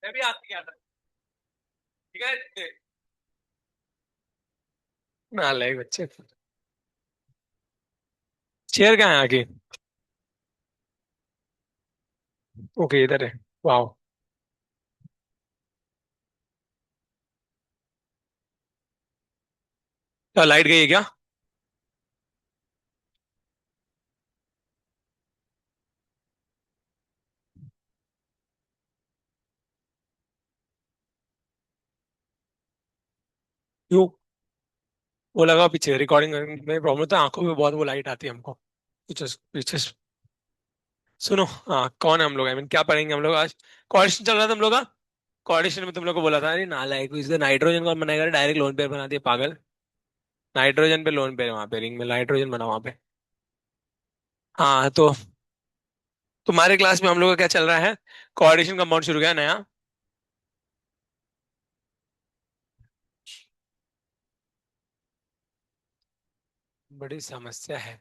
मैं भी आती क्या था। ठीक है। नालायक बच्चे। चेयर कहाँ है आगे? ओके, इधर है। वाह। क्या लाइट गई है क्या? क्यों? वो लगा पीछे रिकॉर्डिंग में प्रॉब्लम था, आंखों में बहुत वो लाइट आती है हमको। पीछे पीछे। सुनो, हाँ कौन है हम लोग? आई मीन क्या पढ़ेंगे हम लोग आज? कोऑर्डिनेशन चल रहा था हम लोग का। कोऑर्डिनेशन में तुम लोग को बोला था, अरे नालायक, इस नाइट्रोजन कौन बनाएगा? डायरेक्ट लोन पेयर बना दिया पागल। नाइट्रोजन पे लोन पेयर, वहां पे रिंग में नाइट्रोजन बना वहां पे। हाँ तो तुम्हारे क्लास में हम लोग का क्या चल रहा है? कोऑर्डिनेशन कंपाउंड शुरू किया नया। बड़ी समस्या है।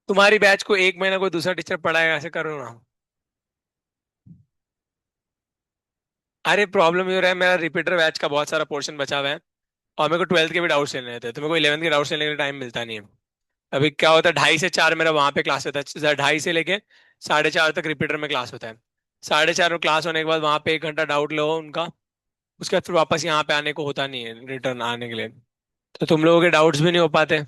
तुम्हारी बैच को एक महीना कोई दूसरा टीचर पढ़ाएगा, ऐसे करो ना। अरे प्रॉब्लम ये हो रहा है, मेरा रिपीटर बैच का बहुत सारा पोर्शन बचा हुआ है। और मेरे को ट्वेल्थ के भी डाउट्स लेने थे, तो मेरे को इलेवंथ के डाउट्स लेने का टाइम मिलता नहीं है। अभी क्या होता है, 2:30 से 4 मेरा वहां पे क्लास होता है, 2:30 से लेके 4:30 तक रिपीटर में क्लास होता है। 4:30 में क्लास होने के बाद वहां पे 1 घंटा डाउट लो उनका। उसके बाद फिर वापस यहाँ पे आने को होता नहीं है, रिटर्न आने के लिए। तो तुम लोगों के डाउट्स भी नहीं हो पाते।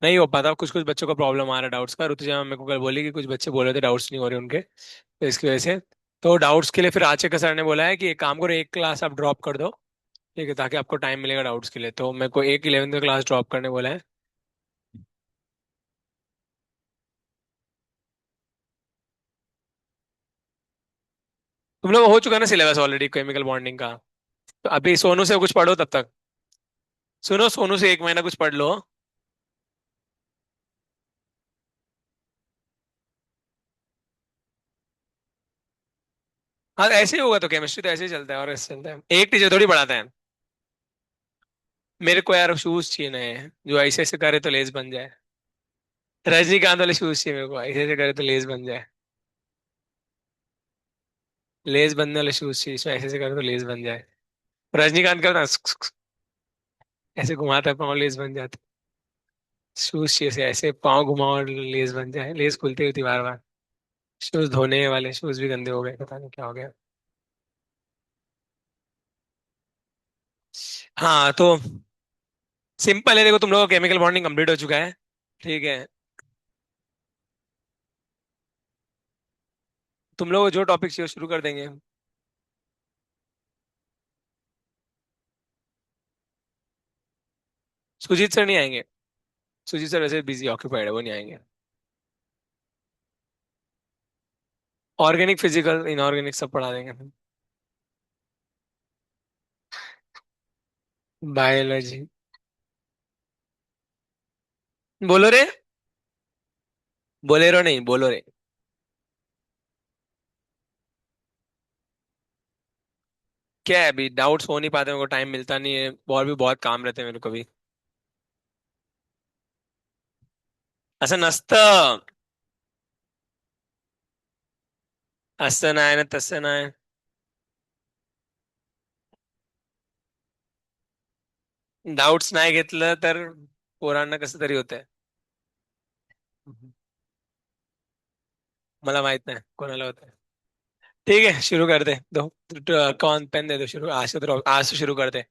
नहीं हो पाता, कुछ कुछ बच्चों का प्रॉब्लम आ रहा है डाउट्स का। ऋतुजा मैम मेरे को कल बोली कि कुछ बच्चे बोल रहे थे डाउट्स नहीं हो रहे उनके, तो इसकी वजह से। तो डाउट्स के लिए फिर आचे का सर ने बोला है कि एक काम करो, एक क्लास आप ड्रॉप कर दो। ठीक है, ताकि आपको टाइम मिलेगा डाउट्स के लिए, तो मेरे को एक इलेवंथ का क्लास ड्रॉप करने बोला है। तुम लोग हो चुका है ना सिलेबस ऑलरेडी केमिकल बॉन्डिंग का? तो अभी सोनू से कुछ पढ़ो तब तक। सुनो, सोनू से एक महीना कुछ पढ़ लो। हाँ ऐसे ही होगा, तो केमिस्ट्री तो ऐसे ही चलता है, और ऐसे चलता है, एक टीचर थोड़ी पढ़ाता है। मेरे को यार शूज चाहिए नए, जो ऐसे ऐसे करे तो लेस बन जाए। रजनीकांत वाले शूज चाहिए मेरे को, ऐसे ऐसे करे तो लेस बन जाए। लेस बनने वाले शूज चाहिए, इसमें ऐसे ऐसे करे तो लेस बन जाए। रजनीकांत का ना ऐसे घुमाता है पाँव, लेस बन जाते। शूज चाहिए ऐसे, ऐसे पाँव घुमाओ और लेस बन जाए, लेस खुलती होती बार बार। शूज धोने वाले शूज भी गंदे हो गए, पता नहीं क्या हो गया। हाँ तो सिंपल है, देखो तुम लोगों का केमिकल बॉन्डिंग कंप्लीट हो चुका है। ठीक है। तुम लोग को जो टॉपिक चाहिए शुरू कर देंगे। सुजीत सर नहीं आएंगे। सुजीत सर वैसे बिजी ऑक्यूपाइड है, वो नहीं आएंगे। ऑर्गेनिक, फिजिकल, इनऑर्गेनिक सब पढ़ा देंगे। बायोलॉजी। बोलो रे। बोलेरो नहीं, बोलो रे। क्या है, अभी डाउट्स हो नहीं पाते, मेरे को टाइम मिलता नहीं है, और भी बहुत काम रहते हैं मेरे को भी। असं नसतं। असं नाही ना, तसं नाही. डाउट्स नाही घेतलं तर पोरांना कसं तरी होतंय. मला माहित नाही कोणाला होतंय. ठीक है, शुरू कर दे दो। कौन पेन दे दो, शुरू आज से शुरू कर दे।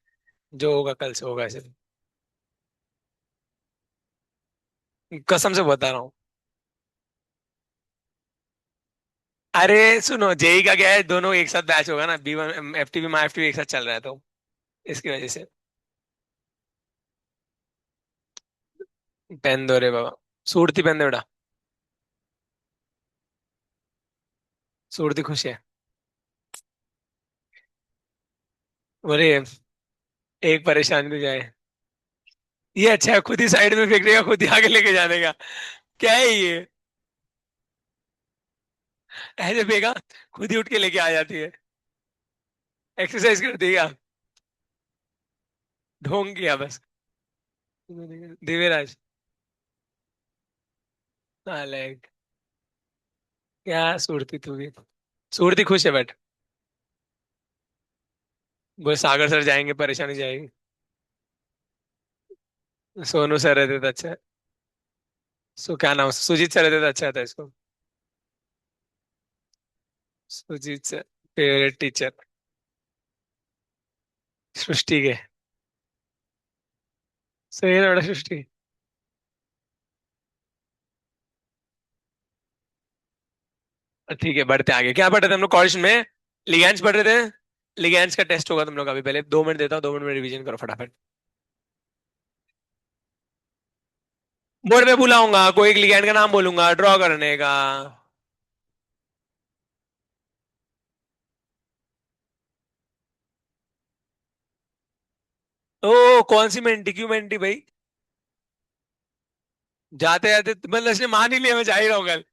जो होगा कल से होगा ऐसे। कसम से बता रहा हूँ। अरे सुनो, जेई का क्या है, दोनों एक साथ बैच होगा ना, B1 FTV में FTV एक साथ चल रहा है, तो इसकी वजह से। पेन दो रे बाबा। सूरती पेन दे बेटा। सूरती खुश है। बोले एक परेशानी तो जाए। ये अच्छा है, खुद ही साइड में फेंक देगा, खुद ही आगे लेके जाने का। क्या है ये? ऐसे फेंका, खुद ही उठ के लेके आ जाती है। एक्सरसाइज कर देगा। ढोंग किया बस। दिव्यराज। नालायक। क्या सूरती तू भी। सूरती खुश है बट वो सागर सर जाएंगे परेशानी जाएगी। सोनू सर रहते तो अच्छा है। क्या नाम सुजीत सर रहते तो अच्छा था इसको। सुजीत सर फेवरेट टीचर सृष्टि के। सही है ना बेटा सृष्टि। ठीक है बढ़ते आगे क्या पढ़ रहे थे हम लोग कॉलेज में। लिगेंड्स पढ़ रहे थे। लिगेंड्स का टेस्ट होगा तुम लोग अभी पहले 2 मिनट देता हूँ 2 मिनट में रिवीजन करो फटाफट। बोर्ड पे बुलाऊंगा कोई एक लिगेंड का नाम बोलूंगा ड्रॉ करने का। ओ कौन सी मेंटी क्यों मेंटी भाई। जाते जाते मतलब इसने मान ही लिया मैं जा ही रहा हूँ कल।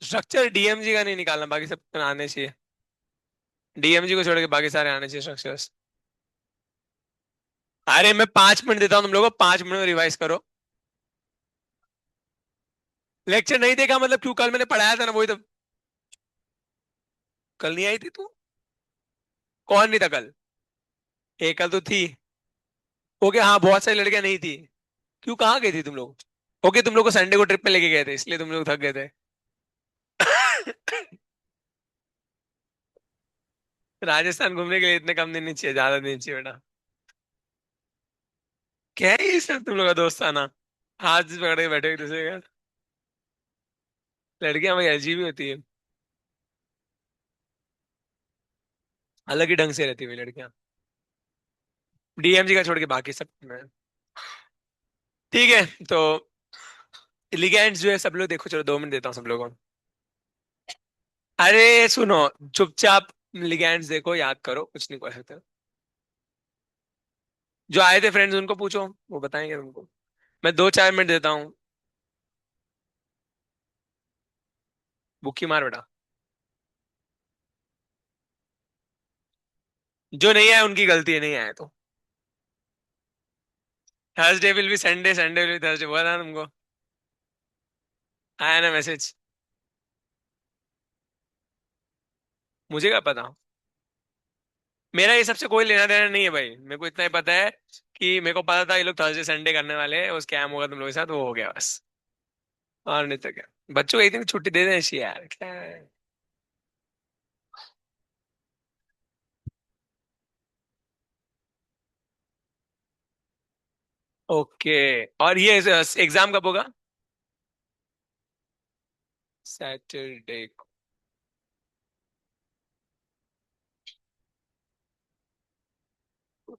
स्ट्रक्चर डीएमजी का नहीं निकालना बाकी सब आने चाहिए। डीएमजी को छोड़ के बाकी सारे आने चाहिए स्ट्रक्चर्स। अरे मैं 5 मिनट देता हूँ तुम लोगों को 5 मिनट में रिवाइज करो। लेक्चर नहीं देखा मतलब क्यों कल मैंने पढ़ाया था ना वही तो। कल नहीं आई थी तू। कौन नहीं था कल। एक कल तो थी। ओके हाँ बहुत सारी लड़कियां नहीं थी। क्यों कहाँ गई थी तुम लोग। ओके तुम लोग को संडे को ट्रिप पे लेके गए थे इसलिए तुम लोग थक गए थे। राजस्थान घूमने के लिए इतने कम दिन नहीं चाहिए ज्यादा दिन चाहिए बेटा। क्या है ये सब तुम लोग का दोस्ताना। हाथ से पकड़ के बैठे एक दूसरे का। लड़कियां भाई अजीब ही होती है। अलग ही ढंग से रहती हुई लड़कियां। डीएमजी का छोड़ के बाकी सब में। ठीक है तो लिगेंड्स जो है सब लोग देखो चलो 2 मिनट देता हूँ सब लोगों को। अरे सुनो चुपचाप लिगेंड्स देखो याद करो कुछ नहीं कर सकते। जो आए थे फ्रेंड्स उनको पूछो वो बताएंगे तुमको। मैं 2-4 मिनट देता हूँ। बुक्की मार बेटा। जो नहीं आए उनकी गलती है नहीं आए तो। Thursday will be Sunday Sunday will be Thursday बोला था तुमको। आया ना मैसेज। मुझे क्या पता। मेरा ये सबसे कोई लेना देना नहीं है भाई मेरे को इतना ही पता है कि मेरे को पता था ये लोग थर्सडे संडे करने वाले हैं वो स्कैम होगा तुम लोगों के साथ वो हो गया बस। और नहीं तो क्या। बच्चों को एक दिन छुट्टी दे देना चाहिए यार क्या है? ओके। और ये एग्जाम कब होगा। सैटरडे को।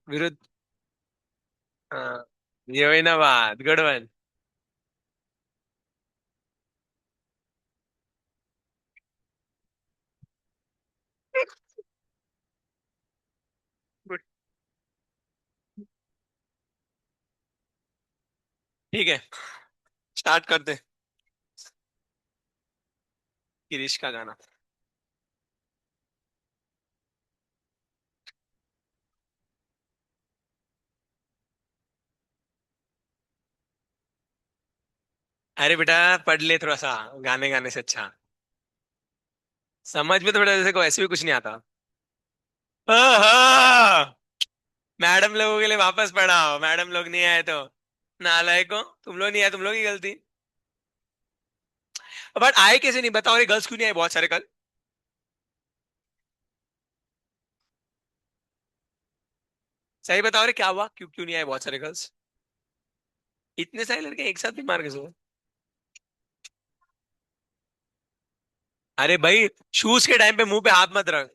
विरुद्ध। हाँ ये हुई ना बात गुड वन। ठीक है स्टार्ट करते। गिरीश का गाना। अरे बेटा पढ़ ले थोड़ा सा। गाने गाने से अच्छा। समझ में तो बेटा जैसे को ऐसे भी कुछ नहीं आता। हाँ मैडम लोगों के लिए वापस पढ़ाओ मैडम लोग नहीं आए तो। नालायको तुम लोग नहीं आए तुम लोग की गलती। बट आए कैसे नहीं बताओ रे गर्ल्स क्यों नहीं आए बहुत सारे कल। सही बताओ रे क्या हुआ क्यों क्यों नहीं आए बहुत सारे गर्ल्स। इतने सारे लड़के एक साथ भी मार के सो। अरे भाई शूज के टाइम पे मुंह पे हाथ मत रख।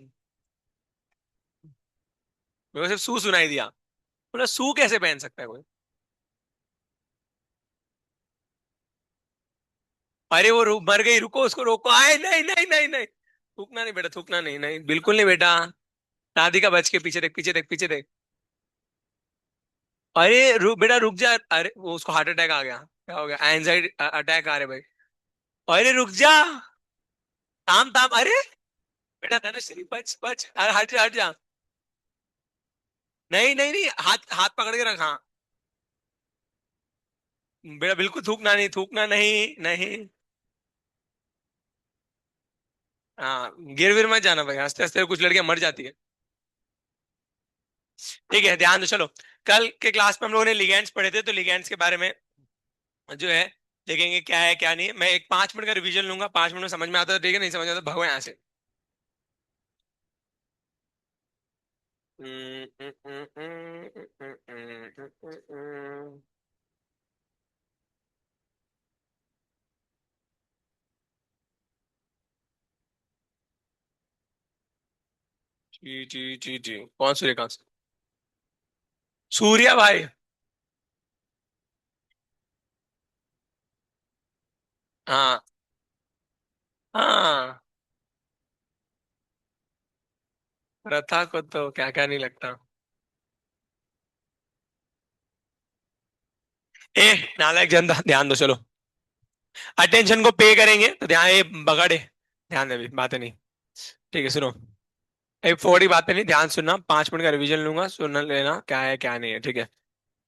मेरे को सिर्फ सू सुनाई दिया। बोला सू कैसे पहन सकता है कोई। अरे वो मर गई रुको उसको रोको आए नहीं नहीं नहीं नहीं। थूकना नहीं बेटा थूकना नहीं नहीं बिल्कुल नहीं बेटा। राधिका बच के पीछे देख पीछे देख पीछे देख। अरे बेटा रुक जा अरे वो उसको हार्ट अटैक आ गया क्या हो गया एंजाइटी अटैक आ रहे भाई। अरे रुक जा। ताम ताम अरे बेटा धनुष बच बच अरे हट जा हट जा। नहीं नहीं नहीं हाथ हाथ पकड़ के रखा। बेटा बिल्कुल थूकना नहीं, थूकना नहीं। नहीं। हाँ, गिर विर मत जाना भाई, हंसते हंसते कुछ लड़कियां मर जाती है। ठीक है, ध्यान दो, चलो। कल के क्लास में हम लोगों ने लिगेंड्स पढ़े थे, तो लिगेंड्स के बारे में जो है देखेंगे क्या है क्या नहीं है। मैं एक 5 मिनट का रिवीजन लूंगा, 5 मिनट में समझ में आता है तो ठीक है, नहीं समझ में आता तो भगवान यहाँ से। जी जी जी जी, कौन सूर्यकांत? सूर्या भाई। हाँ हाँ। प्रथा को तो क्या क्या नहीं लगता। ए, नालायक जनता, ध्यान दो, चलो। अटेंशन को पे करेंगे तो ध्यान, ये बगड़े, ध्यान दे, अभी बातें नहीं। ठीक है, सुनो। एक फोड़ी बातें नहीं, ध्यान सुनना, 5 मिनट का रिवीजन लूंगा, सुन लेना क्या है क्या नहीं है, ठीक है।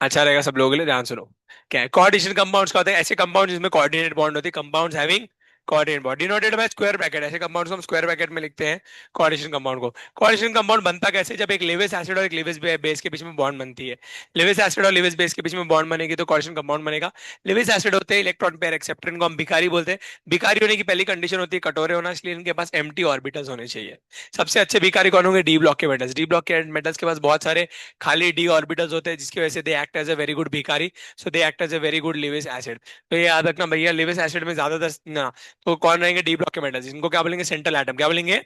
अच्छा रहेगा सब लोगों के लिए, ध्यान सुनो। क्या है कोऑर्डिनेशन कंपाउंड्स? का होता है ऐसे कंपाउंड जिसमें कोऑर्डिनेट बॉन्ड होती है, compounds having coordinate bond denoted by square bracket. ऐसे कंपाउंड्स को हम स्क्वायर ब्रैकेट में लिखते हैं, कोऑर्डिनेशन कंपाउंड को। कोऑर्डिनेशन कंपाउंड बनता कैसे? जब एक लेविस एसिड और एक लेविस बेस के बीच में बॉन्ड बनती है। लेविस एसिड और लेविस बेस के बीच में बॉन्ड बनेगी तो कोऑर्डिनेशन कंपाउंड बनेगा। लेविस एसिड होते हैं इलेक्ट्रॉन पेयर एक्सेप्टर, इनको हम भिखारी बोलते हैं। भिखारी होने की पहली कंडीशन होती है कटोरे होना, इसलिए इनके पास एम्प्टी ऑर्बिटल्स होने चाहिए। सबसे अच्छे भिखारी कौन होंगे? डी ब्लॉक के मेटल्स। डी ब्लॉक के मेटल्स के पास बहुत सारे खाली डी ऑर्बिटल्स होते हैं, जिसकी वजह से they act as a very good भिखारी। So they act as a very good Lewis acid. तो ये याद रखना भैया, लिविस एसिड में ज्यादातर ना, तो कौन रहेंगे? डी ब्लॉक के मेटल्स, इनको क्या बोलेंगे? Central atom. क्या बोलेंगे?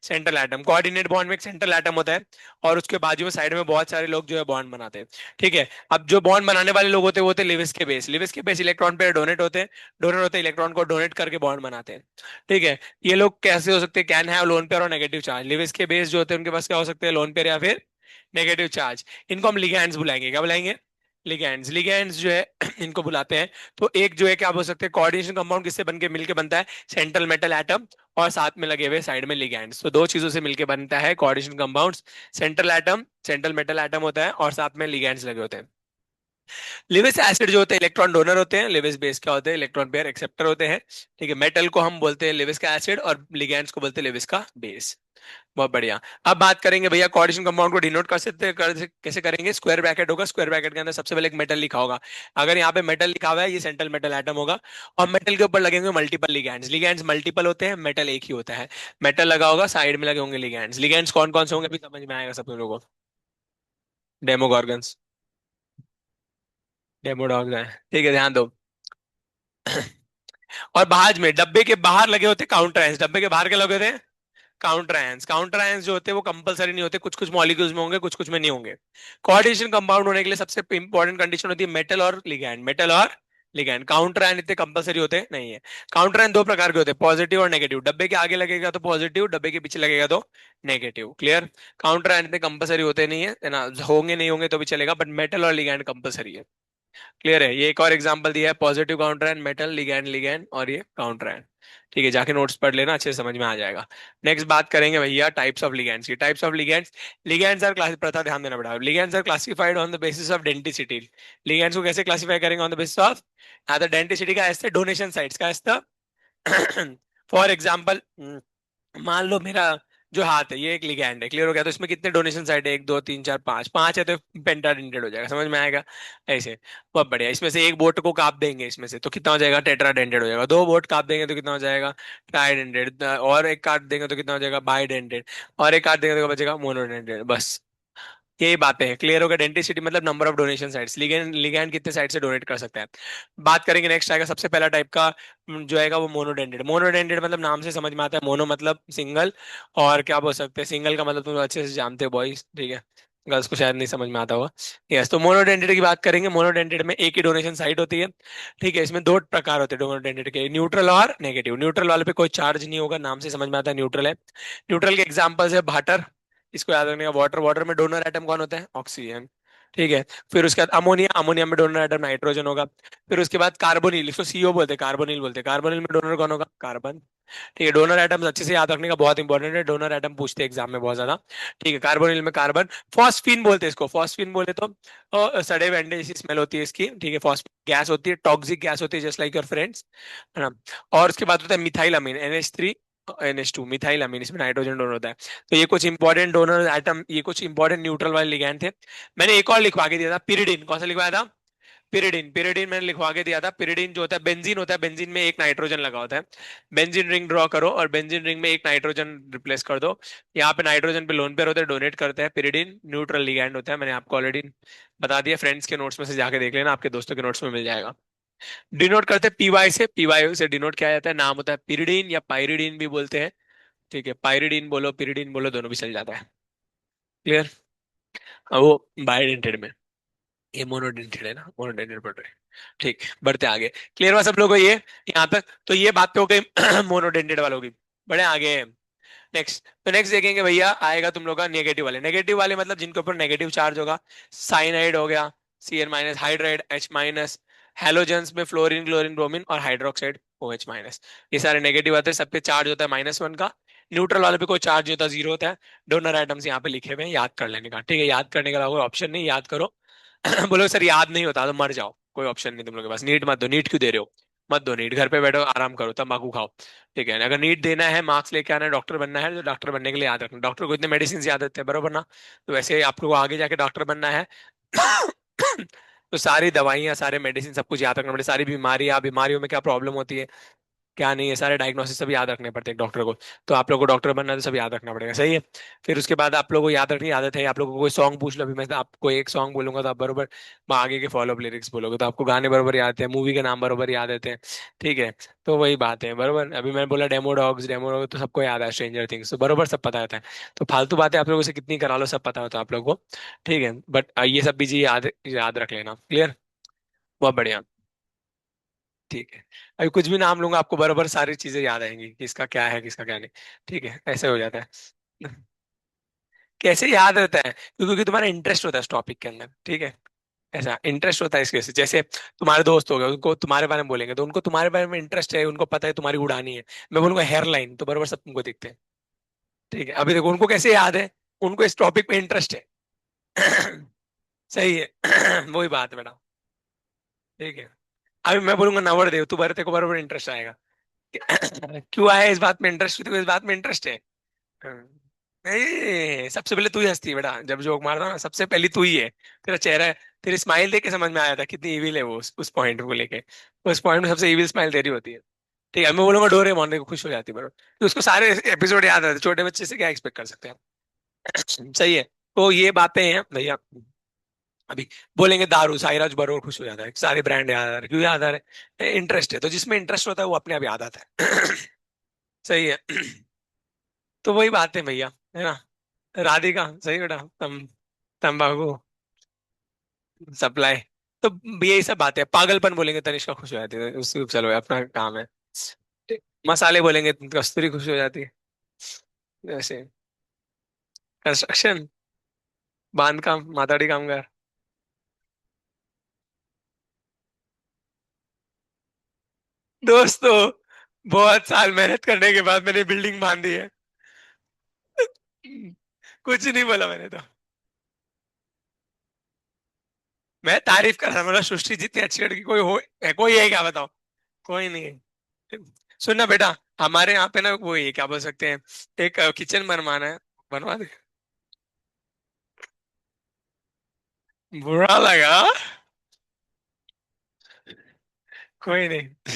Central atom. कोऑर्डिनेट बॉन्ड में एक सेंट्रल एटम होता है, और उसके बाजू में साइड में बहुत सारे लोग जो है बॉन्ड बनाते हैं। ठीक है, अब जो बॉन्ड बनाने वाले लोग होते हैं वो होते हैं लिविस के बेस। लिविस के बेस इलेक्ट्रॉन पेयर डोनेट होते हैं, डोनर होते हैं इलेक्ट्रॉन को डोनेट करके बॉन्ड बनाते हैं। ठीक है, ये लोग कैसे हो सकते हैं? कैन हैव लोन पेयर और नेगेटिव चार्ज। लिविस के बेस जो होते हैं उनके पास क्या हो सकते हैं? लोन पेयर या फिर नेगेटिव चार्ज। इनको हम लिगैंड्स बुलाएंगे। क्या बुलाएंगे? लिगैंड्स। लिगैंड्स जो है इनको बुलाते हैं। तो एक जो है क्या बोल सकते हैं, कोऑर्डिनेशन कंपाउंड किससे बनके मिलके बनता है? सेंट्रल मेटल एटम और साथ में लगे हुए साइड में लिगैंड्स। तो दो चीजों से मिलके बनता है coordination compounds. Central atom, central metal atom होता है, और साथ में लिगैंड्स लगे होते हैं। लिविस एसिड जो होते हैं इलेक्ट्रॉन डोनर होते हैं, लिविस बेस क्या होते हैं? इलेक्ट्रॉन पेयर एक्सेप्टर होते हैं। ठीक है, मेटल को हम बोलते हैं लिविस का एसिड, और लिगैंड्स को बोलते हैं लिविस का बेस। बहुत बढ़िया। अब बात करेंगे भैया, कोऑर्डिनेशन कंपाउंड को डिनोट कर सकते हैं, कैसे करेंगे? स्क्वायर ब्रैकेट होगा, स्क्वायर ब्रैकेट के अंदर सबसे पहले एक मेटल लिखा होगा। अगर यहाँ पे मेटल लिखा हुआ है, ये सेंट्रल मेटल एटम होगा। और मेटल के ऊपर लगेंगे मल्टीपल लिगैंड्स। लिगैंड्स मल्टीपल होते हैं, मेटल एक ही होता है। मेटल लगा होगा, साइड में लगे होंगे लिगैंड्स। लिगैंड्स कौन कौन से होंगे अभी समझ में आएगा सब लोगों को। डेमोगॉर्गन्स, डेमोडॉग्स है। ठीक है, ध्यान दो। और बाहर में डब्बे के बाहर लगे होते काउंटर आयंस। डब्बे के बाहर क्या लगे होते? Counter ions. काउंटर आयंस जो होते हैं वो कंपलसरी नहीं होते, कुछ कुछ मॉलिक्यूल्स में होंगे, कुछ कुछ में नहीं होंगे। कोऑर्डिनेशन कंपाउंड होने के लिए सबसे इंपॉर्टेंट कंडीशन होती है मेटल और लिगैंड। मेटल और लिगैंड। काउंटर आयन इतने कंपलसरी होते नहीं है। काउंटर आयन दो प्रकार के होते हैं, पॉजिटिव और नेगेटिव। डब्बे के आगे लगेगा तो पॉजिटिव, डब्बे के पीछे लगेगा तो नेगेटिव। क्लियर? काउंटर आयन इतने कंपलसरी होते नहीं है ना, होंगे नहीं होंगे तो भी चलेगा, बट मेटल और लिगैंड कंपलसरी है। क्लियर है? ये एक और एग्जांपल दिया है, positive counter and metal, ligand ligand, और ये काउंटर एंड। ठीक है, जाके नोट्स पढ़ लेना, अच्छे से समझ में आ जाएगा। नेक्स्ट बात करेंगे भैया टाइप्स ऑफ लिगैंड्स की। Types of ligands. Ligands are class, प्रथा ध्यान देना पड़ा, ligands are classified on the basis of density. Ligands को कैसे क्लासिफाई करेंगे? On the basis of the density का ऐसे, डोनेशन साइट्स का ऐसा। फॉर एग्जाम्पल, मान लो मेरा जो हाथ है ये एक लिगैंड है, क्लियर हो गया? तो इसमें कितने डोनेशन साइड है? एक, दो, तीन, चार, पांच। पांच है तो पेंटाडेंटेड हो जाएगा, समझ में आएगा? ऐसे। बहुत बढ़िया। इसमें से एक बोट को काट देंगे इसमें से तो कितना हो जाएगा? टेट्राडेंटेड हो जाएगा। दो बोट काट देंगे तो कितना हो जाएगा? ट्राइडेंटेड। और एक काट देंगे तो कितना हो जाएगा? बाइडेंटेड। और एक काट देंगे तो बचेगा मोनोडेंटेड। बस यही बातें हैं। क्लियर होगा? डेंटिसिटी मतलब number of donation sites. Ligand, ligand कितने साइड से डोनेट कर सकता है। बात करेंगे, नेक्स्ट आएगा सबसे पहला टाइप का जो आएगा वो मोनोडेंटेड। मोनोडेंटेड मतलब नाम से समझ में आता है, मोनो मतलब सिंगल, और क्या बोल सकते हैं, सिंगल का मतलब तुम अच्छे से जानते हो बॉयज, ठीक है? गर्ल्स को शायद नहीं समझ में आता होगा। यस, तो मोनोडेंटेड की बात करेंगे। मोनोडेंटेड में एक ही डोनेशन साइट होती है। ठीक है, इसमें दो प्रकार होते हैं मोनोडेंटेड के, न्यूट्रल और नेगेटिव। न्यूट्रल वाले पे कोई चार्ज नहीं होगा, नाम से समझ में आता है न्यूट्रल है। न्यूट्रल के एग्जांपल्स है वाटर, इसको याद रखने का, वाटर। वाटर में डोनर एटम कौन होता है? ऑक्सीजन। ठीक है। फिर उसके बाद अमोनिया, अमोनिया में डोनर एटम नाइट्रोजन होगा। फिर उसके बाद कार्बोनिल, इसको सीओ बोलते हैं, कार्बोनिल बोलते हैं। कार्बोनिल में डोनर कौन होगा? कार्बन। ठीक है, डोनर एटम्स अच्छे से याद रखने का, बहुत इंपॉर्टेंट है, डोनर एटम पूछते हैं एग्जाम में बहुत ज्यादा। ठीक है, कार्बोनिल में कार्बन। फॉस्फीन बोलते हैं इसको, फॉस्फीन बोले तो सड़े हुए अंडे जैसी स्मेल होती है इसकी, ठीक है, फॉस्फीन गैस होती है, टॉक्सिक गैस होती है, जस्ट लाइक योर फ्रेंड्स, है ना। और उसके बाद होता है मिथाइल अमीन, NH3 NH2, मिथाइल अमीन, इसमें नाइट्रोजन डोनर होता है। तो ये कुछ इंपॉर्टेंट डोनर आइटम, ये कुछ इंपॉर्टेंट न्यूट्रल वाले लिगैंड थे। मैंने एक और लिखवा के दिया था, पिरिडिन, कौन सा लिखवाया था? पिरिडिन, पिरिडिन मैंने लिखवा के दिया था। पिरिडिन जो होता है बेंजीन होता है, बेंजीन में एक नाइट्रोजन लगा होता है। बेंजीन रिंग ड्रॉ करो और बेंजीन रिंग में एक नाइट्रोजन रिप्लेस कर दो। यहाँ पे नाइट्रोजन पे लोन पेयर होते हैं, डोनेट करते हैं। पिरिडिन न्यूट्रल लिगैंड होता है, मैंने आपको ऑलरेडी बता दिया, फ्रेंड्स के नोट्स में से जाके देख लेना, आपके दोस्तों के नोट्स में मिल जाएगा। डिनोट करते हैं पीवाई से, पीवाई से डिनोट किया जाता है, नाम होता है पिरिडीन या पाइरिडीन भी बोलते हैं। ठीक है, पाइरिडीन बोलो पिरिडीन बोलो, दोनों भी चल जाता है। क्लियर? वो बायोडेंटेड में, ये मोनोडेंटेड है ना, मोनोडेंटेड पढ़ रहे हैं। ठीक, बढ़ते आगे। क्लियर हुआ सब लोगों को ये यहाँ तक? तो ये बात तो हो गई मोनोडेंटेड वालों की। बड़े आगे। नेक्स्ट, तो नेक्स्ट देखेंगे भैया, आएगा तुम लोग का नेगेटिव वाले। नेगेटिव वाले मतलब जिनके ऊपर नेगेटिव चार्ज होगा। साइनाइड हो गया, Cn-, हाइड्राइड H-, हैलोजेंस में फ्लोरीन, क्लोरीन, ब्रोमीन और हाइड्रोक्साइड OH-। ये सारे नेगेटिव आते हैं, सब पे चार्ज होता है -1 का। न्यूट्रल वाले पे कोई चार्ज नहीं होता, 0 होता है। डोनर आइटम्स यहाँ पे लिखे हुए हैं, याद कर लेने का, ठीक है? याद करने का कोई ऑप्शन नहीं, याद करो। बोलो सर याद नहीं होता तो मर जाओ, कोई ऑप्शन नहीं तुम लोग के पास। नीट मत दो, नीट क्यों दे रहे हो? मत दो नीट, घर पे बैठो आराम करो, तंबाकू खाओ। ठीक है, अगर नीट देना है, मार्क्स लेके आना है, डॉक्टर बनना है, तो डॉक्टर बनने के लिए याद रखना, डॉक्टर को इतने मेडिसिन याद रहते हैं बरोबर ना? तो वैसे ही आपको आगे जाके डॉक्टर बनना है तो सारी दवाइयाँ, सारे मेडिसिन, सब कुछ याद रखना पड़ेगा, सारी बीमारियाँ, बीमारियों में क्या प्रॉब्लम होती है, क्या नहीं है, सारे डायग्नोसिस सब याद रखने पड़ते हैं डॉक्टर को। तो आप लोग को डॉक्टर बनना है तो सब याद रखना पड़ेगा, सही है। फिर उसके बाद आप लोगों को याद रखने की आदत है, आप लोगों को कोई सॉन्ग पूछ लो, अभी मैं आपको एक सॉन्ग बोलूंगा तो आप बरोबर आगे के फॉलो अप लिरिक्स बोलोगे, तो आपको गाने बरोबर याद है, मूवी के नाम बरोबर याद रहते हैं। ठीक है, तो वही बात है बरोबर। अभी मैंने बोला डेमो डॉग्स, डेमो डॉग तो सबको याद है, स्ट्रेंजर थिंग्स तो बरोबर सब पता रहता है। तो फालतू बातें आप लोगों से कितनी करा लो, सब पता होता है आप लोगों को। ठीक है, बट ये सब भी चीज याद याद रख लेना, क्लियर? बहुत बढ़िया। ठीक है, अभी कुछ भी नाम लूंगा आपको बराबर सारी चीजें याद आएंगी, किसका क्या है किसका क्या नहीं। ठीक है, ऐसे हो जाता है। कैसे याद रहता है? क्योंकि तुम्हारा इंटरेस्ट होता है इस टॉपिक के अंदर, ठीक है? ऐसा इंटरेस्ट होता है इसके वजह से। जैसे तुम्हारे दोस्त हो गए, उनको तुम्हारे बारे में बोलेंगे तो उनको तुम्हारे बारे में इंटरेस्ट है, उनको पता है तुम्हारी उड़ानी है। मैं बोलूंगा हेयर लाइन, तो बराबर सब तुमको दिखते हैं। ठीक है, अभी देखो उनको कैसे याद है, उनको इस टॉपिक पे इंटरेस्ट है। सही है। वही बात है बेटा। ठीक है, अभी मैं बोलूंगा नवरदेव, तू तेरे को बराबर इंटरेस्ट आएगा। क्यों आया इस बात में इंटरेस्ट? तेरे को इस बात में इंटरेस्ट है? हाँ। नहीं, सबसे पहले तू ही हंसती है बेटा, जब जोक मारता हूं ना सबसे पहले तू ही है। तेरा चेहरा है, तेरी स्माइल देख के समझ में आया था कितनी इविल है वो, उस पॉइंट को लेके। उस पॉइंट में सबसे इविल स्माइल तेरी होती है। ठीक है, मैं बोलूंगा डोरेमोन, देखो खुश हो जाती है बरो, तो उसको सारे एपिसोड याद रहते, छोटे बच्चे से क्या एक्सपेक्ट कर सकते हैं? सही है। तो ये बातें हैं भैया। अभी बोलेंगे दारू, साइराज बरोबर खुश हो जाता है, सारे ब्रांड याद आ रहे, क्यों याद आ रहे? इंटरेस्ट है, तो जिसमें इंटरेस्ट होता है वो अपने आप याद आता है। सही है। तो वही बात है भैया, है ना? राधिका, सही बेटा, तंबाकू सप्लाई। तो यही सब बात है। पागलपन बोलेंगे तनिष्का खुश हो जाती है, उसको चलो अपना काम है। मसाले बोलेंगे तो कस्तूरी खुश हो जाती है। ऐसे कंस्ट्रक्शन, बांध काम, माताड़ी कामगार। दोस्तों, बहुत साल मेहनत करने के बाद मैंने बिल्डिंग बांध दी है। कुछ नहीं बोला मैंने तो। मैं तारीफ कर रहा, मतलब सृष्टि जितनी अच्छी लड़की कोई हो है, कोई है क्या बताओ? कोई नहीं है। सुनना बेटा, हमारे यहाँ पे ना वो ये क्या बोल सकते हैं, एक किचन बनवाना है, बनवा दे। बुरा लगा? कोई नहीं।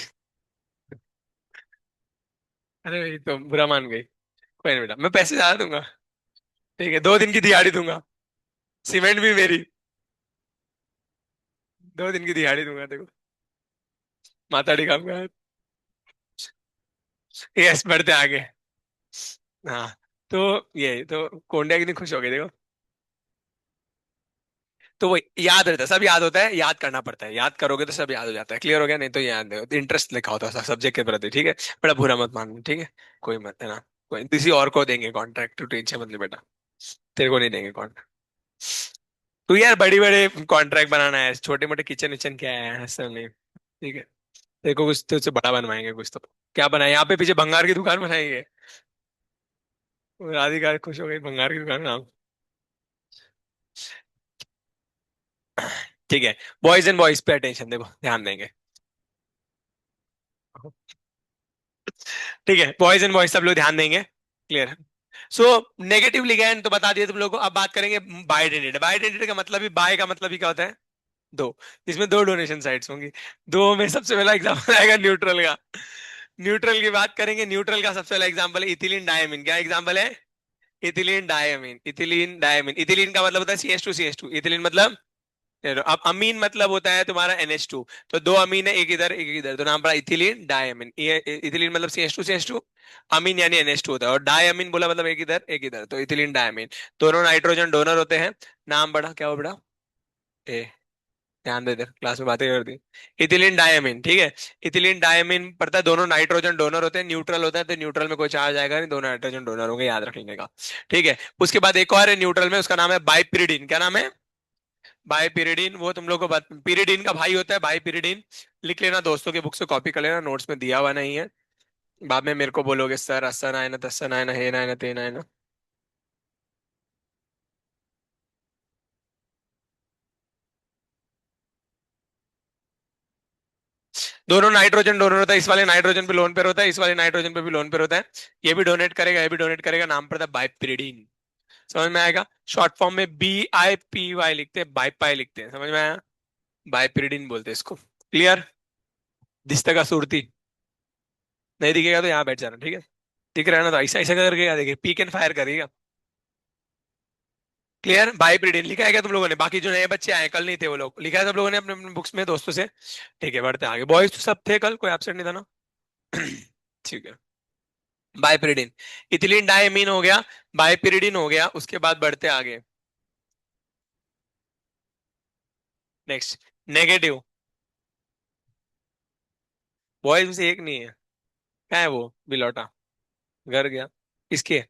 अरे ये तो बुरा मान गई। कोई नहीं बेटा, मैं पैसे ज्यादा दूंगा। ठीक है, 2 दिन की दिहाड़ी दूंगा, सीमेंट भी मेरी। 2 दिन की दिहाड़ी दूंगा देखो। माताड़ी काम का। यस, बढ़ते आगे। हाँ, तो ये तो कोंडिया कितनी खुश हो गई देखो। तो वो याद रहता है, सब याद होता है, याद करना पड़ता है, याद करोगे तो सब याद हो जाता है। क्लियर हो गया? नहीं तो याद नहीं होता, इंटरेस्ट लिखा होता है सब्जेक्ट के प्रति, ठीक है? बड़ा बुरा मत मानना, ठीक है? कोई मत, है ना? कोई किसी और को देंगे कॉन्ट्रैक्ट, तू टेंशन मत ले बेटा, तेरे को नहीं देंगे कॉन्ट्रैक्ट। तू यार बड़ी बड़े कॉन्ट्रैक्ट बनाना है, छोटे मोटे किचन विचन क्या है, ऐसा नहीं। ठीक है, तेरे को कुछ तो उससे बड़ा बनवाएंगे कुछ तो। क्या बनाए यहाँ पे? पीछे भंगार की दुकान बनाएंगे। राधिका खुश हो गई, भंगार की दुकान नाम। ठीक है, boys and boys pay attention, देखो ध्यान देंगे। ठीक है, बॉयज एंड बॉयज सब लोग ध्यान देंगे। क्लियर। सो नेगेटिव लिगैंड तो बता दिए तुम लोगों को, अब बात करेंगे बाइडेंडेड। बाइडेंडेड का मतलब ही, बाय का मतलब ही क्या होता है? दो। इसमें दो डोनेशन साइट्स होंगी। दो में सबसे पहला एग्जांपल आएगा न्यूट्रल का। न्यूट्रल की बात करेंगे, न्यूट्रल का सबसे पहला एग्जांपल है इथिलीन डायमीन। क्या एग्जांपल है? Ethylene diamine. Ethylene diamine, ethylene का मतलब होता है CH2 CH2। इथिलीन मतलब, अब अमीन मतलब होता है तुम्हारा NH2। तो दो अमीन है, एक इधर एक इधर, तो नाम पड़ा इथिलीन डायमीन। ये इथिलीन मतलब CH2 CH2, अमीन यानी NH2 होता है, और डायमीन बोला मतलब एक इधर एक इधर, तो इथिलीन डायमीन। दोनों नाइट्रोजन डोनर होते हैं। नाम पड़ा, क्या हो बड़ा? ए, ध्यान दे, इधर क्लास में बातें कर दी। इथिलीन डायमीन, ठीक है। इथिलीन डायमीन पड़ता है, दोनों नाइट्रोजन डोनर होते हैं। न्यूट्रल होता है तो न्यूट्रल में कोई चार्ज आएगा नहीं, दोनों नाइट्रोजन डोनर होंगे, याद रख लेने का। ठीक है। उसके बाद एक और है न्यूट्रल में, उसका नाम है बाइपिरिडीन। क्या नाम है? बाइपिरिडीन। वो तुम लोग को पिरिडीन का भाई होता है बाइपिरिडीन। लिख लेना, दोस्तों के बुक से कॉपी कर लेना, नोट्स में दिया हुआ नहीं है। बाद में मेरे को बोलोगे सर असन आए ना, तसन आए ना, हे ना आए ना, तेन आए ना। दोनों नाइट्रोजन डोनर होता है, इस वाले नाइट्रोजन पे लोन पेयर होता है, इस वाले नाइट्रोजन पे भी लोन पेयर होता है। ये भी डोनेट करेगा, ये भी डोनेट करेगा, नाम पड़ता है बाइपिरिडीन। समझ में आएगा? शॉर्ट फॉर्म में BIPY लिखते हैं, बाइपाई लिखते हैं, समझ में आया? बाइपिरिडीन बोलते हैं इसको। क्लियर? दिस तक का सुरती। नहीं दिखेगा तो यहाँ बैठ जाना, ठीक है? दिख रहा है ना, तो ऐसा ऐसा करके क्या देखिए, पीक एंड फायर करेगा। क्लियर? बाइपिरिडिन लिखा है क्या तुम लोगों ने? बाकी जो नए बच्चे आए कल नहीं थे, वो लोग लिखा है सब लोगों ने अपने अपने बुक्स में, दोस्तों से? ठीक है, बढ़ते हैं आगे। बॉयज तो सब थे कल, कोई एब्सेंट नहीं था ना? ठीक है। बाइपिरिडिन, इथिलीन डायमीन हो गया, बाइपिरिडिन हो गया, उसके बाद बढ़ते आगे। Next, negative. बॉयज में से एक नहीं है। क्या है वो? बिलोटा। घर गया। किसके?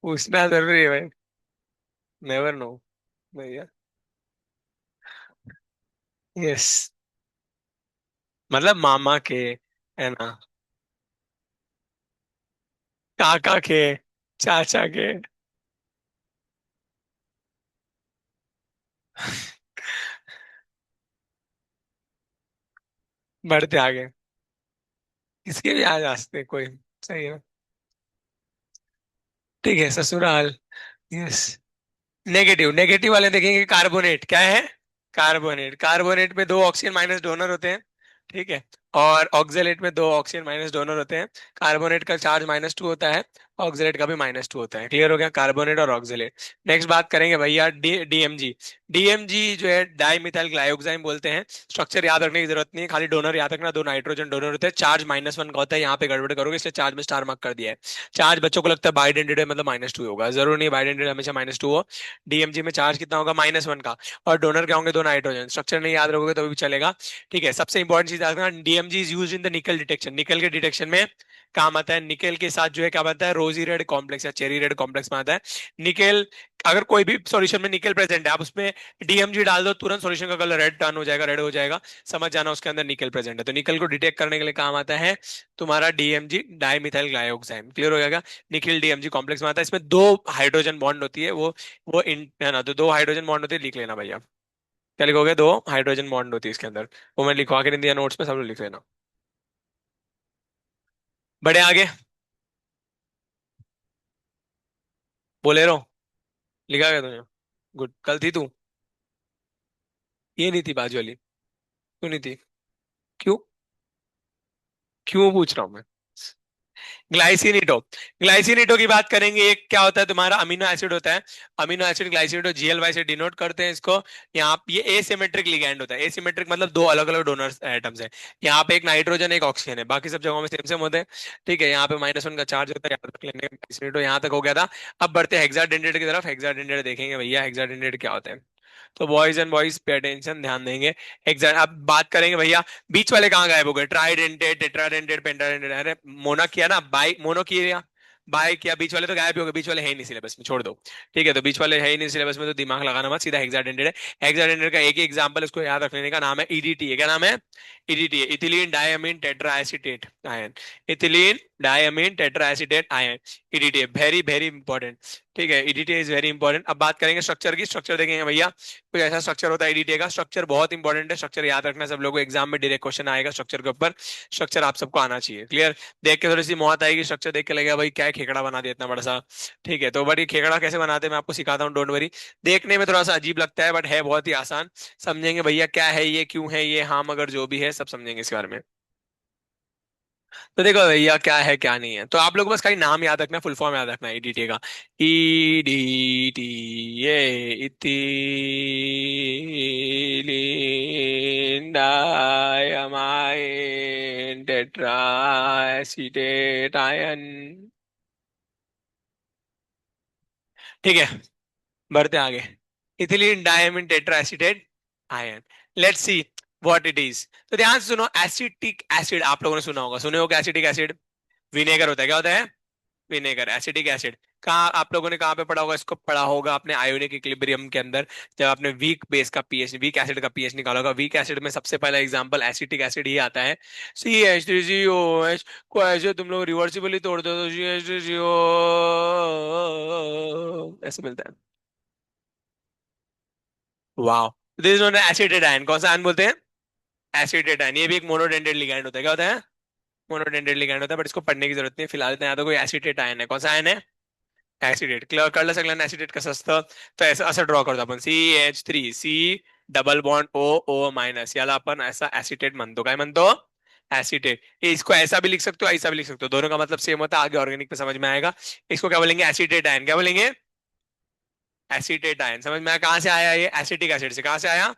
पूछना जरूरी है भाई। नेवर नो भैया। यस, मतलब मामा के, है ना? काका के, चाचा के। बढ़ते आगे। किसके भी आ जा सकते कोई। सही है। ठीक है, ससुराल। यस। नेगेटिव, नेगेटिव वाले देखेंगे कार्बोनेट। क्या है? कार्बोनेट। कार्बोनेट में दो ऑक्सीजन माइनस डोनर होते हैं। ठीक है। और ऑक्जेलेट में दो ऑक्सीजन माइनस डोनर होते हैं। कार्बोनेट का चार्ज -2 होता है, ऑक्जेलेट का भी -2 होता है। क्लियर हो गया? कार्बोनेट और ऑक्जेलेट। नेक्स्ट बात करेंगे भैया DMG। DMG जो है डाई मिथाइल ग्लाइकोजाइम बोलते हैं। स्ट्रक्चर याद रखने की जरूरत नहीं है, खाली डोनर याद रखना, दो नाइट्रोजन डोनर होते हैं, चार्ज -1 का होता है। यहाँ पे गड़बड़ करोगे, इसलिए चार्ज में स्टार मार्क कर दिया है। चार्ज बच्चों को लगता है बाइडेंडेड है मतलब -2 होगा, जरूर नहीं, बाइडेंडेड हमेशा -2 हो। DMG में चार्ज कितना होगा? -1 का। और डोनर क्या होंगे? दो नाइट्रोजन। स्ट्रक्चर नहीं याद रखोगे तो भी चलेगा। ठीक है, सबसे इंपॉर्टेंट चीज याद रखना, DMG is use in the निकल डिटेक्शन। निकल के डिटेक्शन में काम आता है। निकल के साथ जो है क्या बनता है? रोजी रेड कॉम्प्लेक्स या चेरी रेड कॉम्प्लेक्स में आता है निकल। अगर कोई भी सॉल्यूशन में निकल प्रेजेंट है, आप उसमें DMG डाल दो, तुरंत सॉल्यूशन का कलर रेड टर्न हो जाएगा, रेड हो जाएगा। समझ जाना उसके अंदर निकल प्रेजेंट है। तो निकल को डिटेक्ट करने के लिए काम आता है तुम्हारा DMG, डाई मिथाइल ग्लाइकोजाइम। क्लियर हो जाएगा? निकल DMG कॉम्प्लेक्स में आता है, इसमें दो हाइड्रोजन बॉन्ड होती है, वो इन है ना, तो दो हाइड्रोजन बॉन्ड होती है, लिख लेना भैया। क्या लिखोगे? दो हाइड्रोजन बॉन्ड होती है इसके अंदर। वो मैं लिखवा के नहीं दिया नोट्स में, सब लोग लिख लेना। बड़े आगे। बोलेरो। लिखा गया तुझे? गुड। कल थी तू? ये नहीं थी बाजू वाली? क्यों नहीं थी? क्यों? क्यों पूछ रहा हूँ मैं? ग्लाइसिनिटो। ग्लाइसिनिटो की बात करेंगे, एक क्या होता है तुम्हारा? अमीनो एसिड होता है। अमीनो एसिड ग्लाइसिनिटो, GLY से डिनोट करते हैं इसको। यहाँ ये एसिमेट्रिक लिगैंड होता है। एसिमेट्रिक मतलब दो अलग अलग डोनर एटम्स हैं। यहाँ पे एक नाइट्रोजन एक ऑक्सीजन है, बाकी सब जगहों में सेम सेम होते हैं। ठीक है, यहाँ पे -1 का चार्ज होता है, याद रख लेंगे। ग्लाइसिनिटो यहाँ तक हो गया था। अब बढ़ते हैं हेक्साडेंडेट की तरफ। हेक्साडेंडेट देखेंगे भैया, हेक्साडेंडेट क्या होता है। तो boys and boys pay attention, ध्यान देंगे। अब बात करेंगे भैया, बीच वाले कहाँ गायब हो गए? ट्राइडेंटेड, टेट्राडेंटेड, पेंटाडेंटेड। अरे मोना किया ना, बाई मोनो किया, बाय किया, बीच वाले तो गायब ही हो गए। बीच वाले है ही नहीं सिलेबस में, छोड़ दो। ठीक है, तो बीच वाले है ही नहीं सिलेबस में, तो दिमाग लगाना मत, सीधा हेक्साडेंटेड है। हेक्साडेंटेड का एक ही एग्जांपल उसको याद रख लेने का, नाम है EDT है। क्या नाम है? EDT है, ethylene diamine tetraacetate ion. Ethylene diamine tetraacetate ion. EDT very very important. ठीक है, ईडीटी इज वेरी इंपॉर्टेंट। अब बात करेंगे स्ट्रक्चर की। स्ट्रक्चर देखेंगे भैया, कुछ ऐसा स्ट्रक्चर होता है ईडीटी का। स्ट्रक्चर बहुत इंपॉर्टेंट है, स्ट्रक्चर याद रखना। सब लोगों को एग्जाम में डायरेक्ट क्वेश्चन आएगा स्ट्रक्चर के ऊपर। स्ट्रक्चर आप सबको आना चाहिए। क्लियर? देख के थोड़ी सी मौत आएगी, स्ट्रक्चर देख के लगेगा भाई क्या है, खेकड़ा बना दिया इतना बड़ा सा। ठीक है, तो बट ये खेकड़ा कैसे बनाते हैं मैं आपको सिखाता हूँ, डोंट वरी। देखने में थोड़ा सा अजीब लगता है बट है बहुत ही आसान। समझेंगे भैया क्या है ये, क्यों है ये, हाँ मगर जो भी है सब समझेंगे इसके बारे में। तो देखो भैया क्या है क्या नहीं है, तो आप लोग को बस खाली नाम याद रखना, फुल फॉर्म याद रखना है ईडीटी का। ईडीटी, ये इथिलीन डायमाइन टेट्राएसीटेट आयन। ठीक है, बढ़ते आगे। Ethylene diamine tetraacetate ion, let's see what it is. तो ध्यान से सुनो, एसिटिक एसिड आप लोगों ने सुना होगा, सुने होगा एसिटिक एसिड। विनेगर होता है, क्या होता है? Vinegar, acetic acid. कहाँ आप लोगों ने कहाँ पे पढ़ा होगा इसको? पढ़ा होगा आपने आयोनिक इक्विलिब्रियम के अंदर, जब आपने वीक बेस का पीएच, वीक एसिड का पीएच निकाला होगा। वीक एसिड में सबसे पहला एग्जांपल एसिटिक एसिड ही आता है। CH3COH को ऐसे तुम लोग रिवर्सिबली तोड़ दो तो CH3CO ऐसे मिलता है। वाह, this is known acetate ion. कौन सा आयन बोलते हैं? Acetate ion. ये भी एक मोनोडेंड्रेट लिगैंड होता है। क्या होता है? मोनोडेंड्रेट लिगैंड होता है, बट इसको पढ़ने की जरूरत नहीं है फिलहाल। इतना याद हो, कोई एसिटेट आयन है। कौन सा आयन है? एसिडेट। क्लियर कर ले सकते एसिडेट का सस्ता। तो ऐसा ऐसा ड्रॉ कर दो अपन, CH3 C double bond O minus, याला अपन ऐसा एसिटेट मन दो, क्या मन दो? एसिटेट। ये इसको ऐसा भी लिख सकते हो, ऐसा भी लिख सकते हो, दोनों का मतलब सेम होता है, आगे ऑर्गेनिक पे समझ में आएगा। इसको क्या बोलेंगे? Acetate ion. क्या बोलेंगे? Acetate ion. समझ में आया कहाँ से आया ये? एसिटिक एसिड से। कहाँ से आया?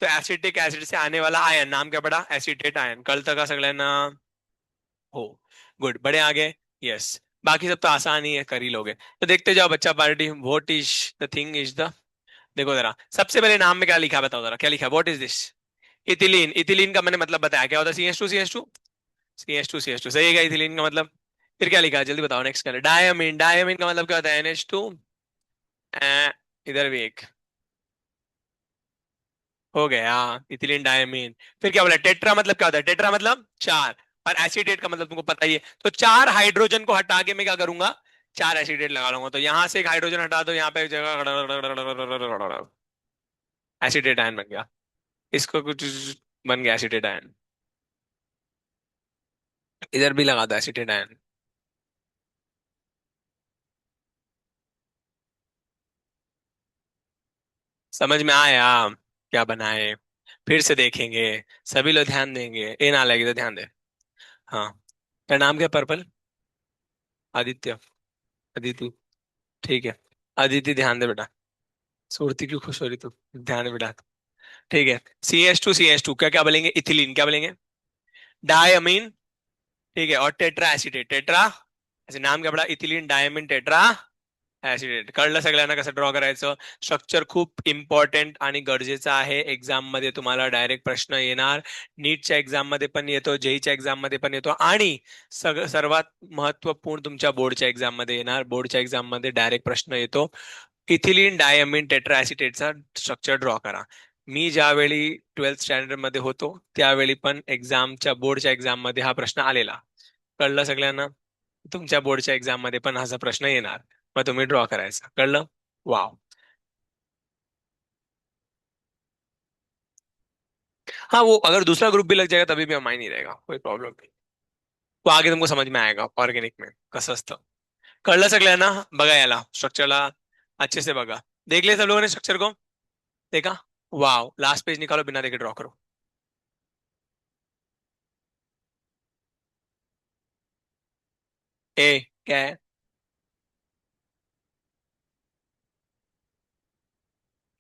तो एसिटिक एसिड से आने वाला आयन नाम क्या पड़ा? Acetate ion. कल तक का सग लेना हो। गुड, बड़े आगे। यस, बाकी सब तो आसान ही है, कर ही लोगे। तो देखते जाओ बच्चा party, what is the thing is the. देखो जरा, सबसे पहले नाम में क्या लिखा है बताओ जरा, क्या लिखा है? What is this? Ethylene. Ethylene का मैंने मतलब बताया, क्या होता है? CH2 CH2 CH2 सही है क्या इथिलीन का मतलब? फिर क्या लिखा है जल्दी बताओ, नेक्स्ट क्या है? डायमीन। डायमीन का मतलब क्या होता है? NH2। इधर भी एक हो गया, इथिलीन डायमीन। फिर क्या बोला? टेट्रा मतलब क्या होता है? टेट्रा मतलब चार। और एसिडेट का मतलब तुमको पता ही है। तो चार हाइड्रोजन को हटा के मैं क्या करूंगा? चार एसिडेट लगा लूंगा। तो यहां से एक हाइड्रोजन हटा दो, यहाँ पे एक जगह एसिडेट आयन बन गया। इसको कुछ बन गया एसिडेट आयन। इधर भी लगा दो एसिडेट आयन। समझ में आया क्या बनाए? फिर से देखेंगे, सभी लोग ध्यान देंगे, ए ना लगे तो ध्यान दे। हाँ, तेरा नाम क्या? पर्पल? आदित्य? अदिति? ठीक है, अदिति ध्यान दे बेटा। सुरती क्यों खुश हो रही तू? ध्यान है बेटा। ठीक है, CH2 क्या क्या बोलेंगे? इथिलीन। क्या बोलेंगे? डायमीन। ठीक है, और टेट्रा एसिटेट। टेट्रा ऐसे नाम क्या पड़ा? Ethylene diamine tetra acid. कळलं सगळ्यांना कसं ड्रॉ करायचं? स्ट्रक्चर खूप इम्पॉर्टंट आणि गरजेचं आहे. एक्झाम मध्ये तुम्हाला डायरेक्ट प्रश्न येणार. नीटच्या एक्झाम मध्ये पण येतो, जेईच्या एक्झाम मध्ये पण येतो, आणि सर्वात महत्वपूर्ण तुमच्या बोर्डच्या एक्झाम मध्ये येणार. बोर्डच्या एक्झाम मध्ये डायरेक्ट प्रश्न येतो, इथिलीन डायमीन टेट्राएसिटेटचा स्ट्रक्चर ड्रॉ करा. मी ज्यावेळी 12th स्टँडर्ड मध्ये होतो त्यावेळी पण एक्झामच्या, बोर्डच्या एक्झाम मध्ये हा प्रश्न आलेला. कळलं सगळ्यांना? तुमच्या बोर्डच्या एक्झाम मध्ये पण असा प्रश्न येणार, मग तुम्ही ड्रॉ करायचा. कळलं? वाव. हाँ, वो अगर दूसरा ग्रुप भी लग जाएगा तभी भी हमारी नहीं रहेगा, कोई प्रॉब्लम नहीं। वो आगे तुमको समझ में आएगा ऑर्गेनिक में कसं असतं. कळलं सगळ्यांना? बघा याला स्ट्रक्चरला अच्छे से बघा. देख लिया सब लोगों ने स्ट्रक्चर को? देखा? वाव, लास्ट पेज निकालो, बिना देखे ड्रॉ करो. ए, क्या है?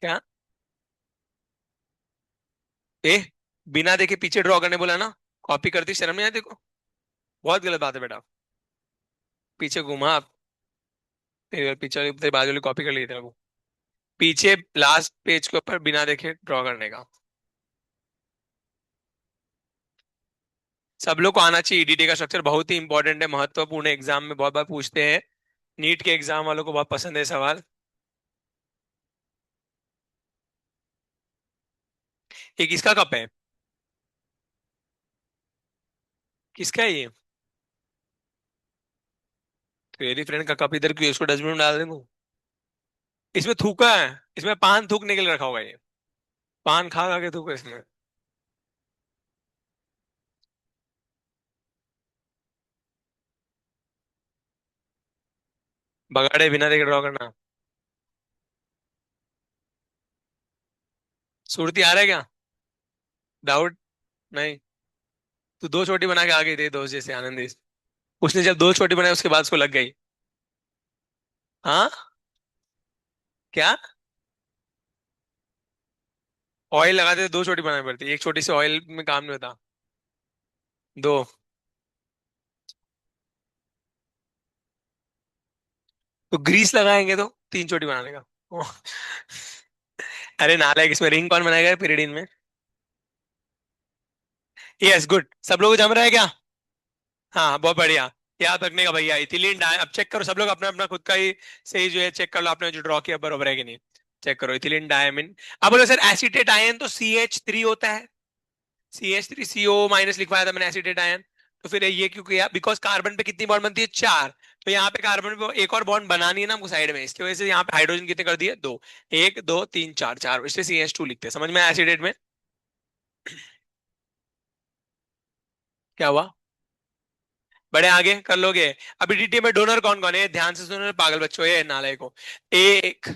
क्या? ए, बिना देखे पीछे ड्रॉ करने बोला ना? कॉपी करती, शर्म नहीं आती को? बहुत गलत बात है बेटा. पीछे घुमा, तेरे पीछे वाली, तेरे बाजू वाली कॉपी कर ली तेरे को. पीछे लास्ट पेज के ऊपर बिना देखे ड्रॉ करने का. सब लोग को आना चाहिए. ईडीटी का स्ट्रक्चर बहुत ही इंपॉर्टेंट है, महत्वपूर्ण है, एग्जाम में बहुत बार पूछते हैं. नीट के एग्जाम वालों को बहुत पसंद है सवाल. ये किसका कप है? किसका है ये? तेरी फ्रेंड का कप इधर क्यों, इसको डस्टबिन में डाल दे तू। इसमें थूका है, इसमें पान थूकने के लिए रखा होगा ये। पान खा खा के थूका इसमें। बगाड़े बिना देखे ड्रॉ करना। सुरती आ रहा है क्या? डाउट? नहीं। तू दो छोटी बना के आ गई थी दोस्त जैसे आनंदी। उसने जब दो छोटी बनाई उसके बाद उसको लग गई। हाँ। क्या? ऑयल लगाते तो दो छोटी बनानी पड़ती, एक छोटी से ऑयल में काम नहीं होता। दो। तो ग्रीस लगाएंगे तो तीन छोटी बनाने का। ओह, अरे नालायक, इसमें रिंग कौन बनाएगा पीरियड में? यस गुड, सब लोग जम रहा है क्या? हाँ बहुत बढ़िया। याद रखने का भैया, इथिलीन डाय, अब चेक करो सब लोग अपना अपना खुद का ही सही जो है चेक कर लो, आपने जो ड्रॉ किया बरोबर है कि नहीं। चेक करो इथिलीन डायमिन। अब बोलो सर एसिटेट आयन तो CH3 होता है। CH3CO माइनस लिखवाया था मैंने एसिटेट आयन। तो फिर ये क्यों किया? बिकॉज कार्बन पे कितनी बॉन्ड बनती है? चार। तो यहाँ पे कार्बन पे एक और बॉन्ड बनानी है ना हमको साइड में, इसकी वजह से यहाँ पे हाइड्रोजन कितने कर दिए? दो। एक दो तीन चार, चार, इसलिए CH2 लिखते हैं। समझ में एसिडेट में? क्या हुआ? बड़े आगे कर लोगे। अभी DT में डोनर कौन कौन है ध्यान से सुनो पागल बच्चों, ये नालायक को। एक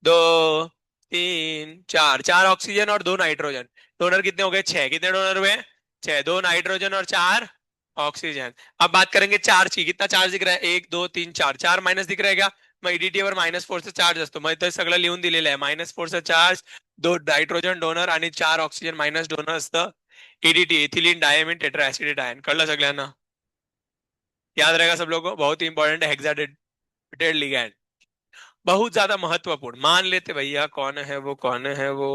दो तीन चार, चार ऑक्सीजन और दो नाइट्रोजन। डोनर कितने हो गए? छह। कितने डोनर हुए? छह। दो नाइट्रोजन और चार ऑक्सीजन। अब बात करेंगे चार्ज की, कितना चार्ज दिख रहा है? एक दो तीन चार, चार माइनस दिख रहा है क्या? मग EDT वर -4 चार्ज असतो, मग इथं सगळं लिहून दिलेलं आहे -4 चार्ज। दो नाइट्रोजन डोनर आणि चार ऑक्सिजन मायनस डोनर असतं EDT, ethylene diamine tetra acetate ion. कळलं सगळ्यांना? याद रहेगा सब लोगों को, बहुत ही इंपॉर्टेंट है हेक्साडेसिडेट लिगैंड। बहुत ज्यादा महत्वपूर्ण मान लेते भैया, कौन है वो, कौन है वो।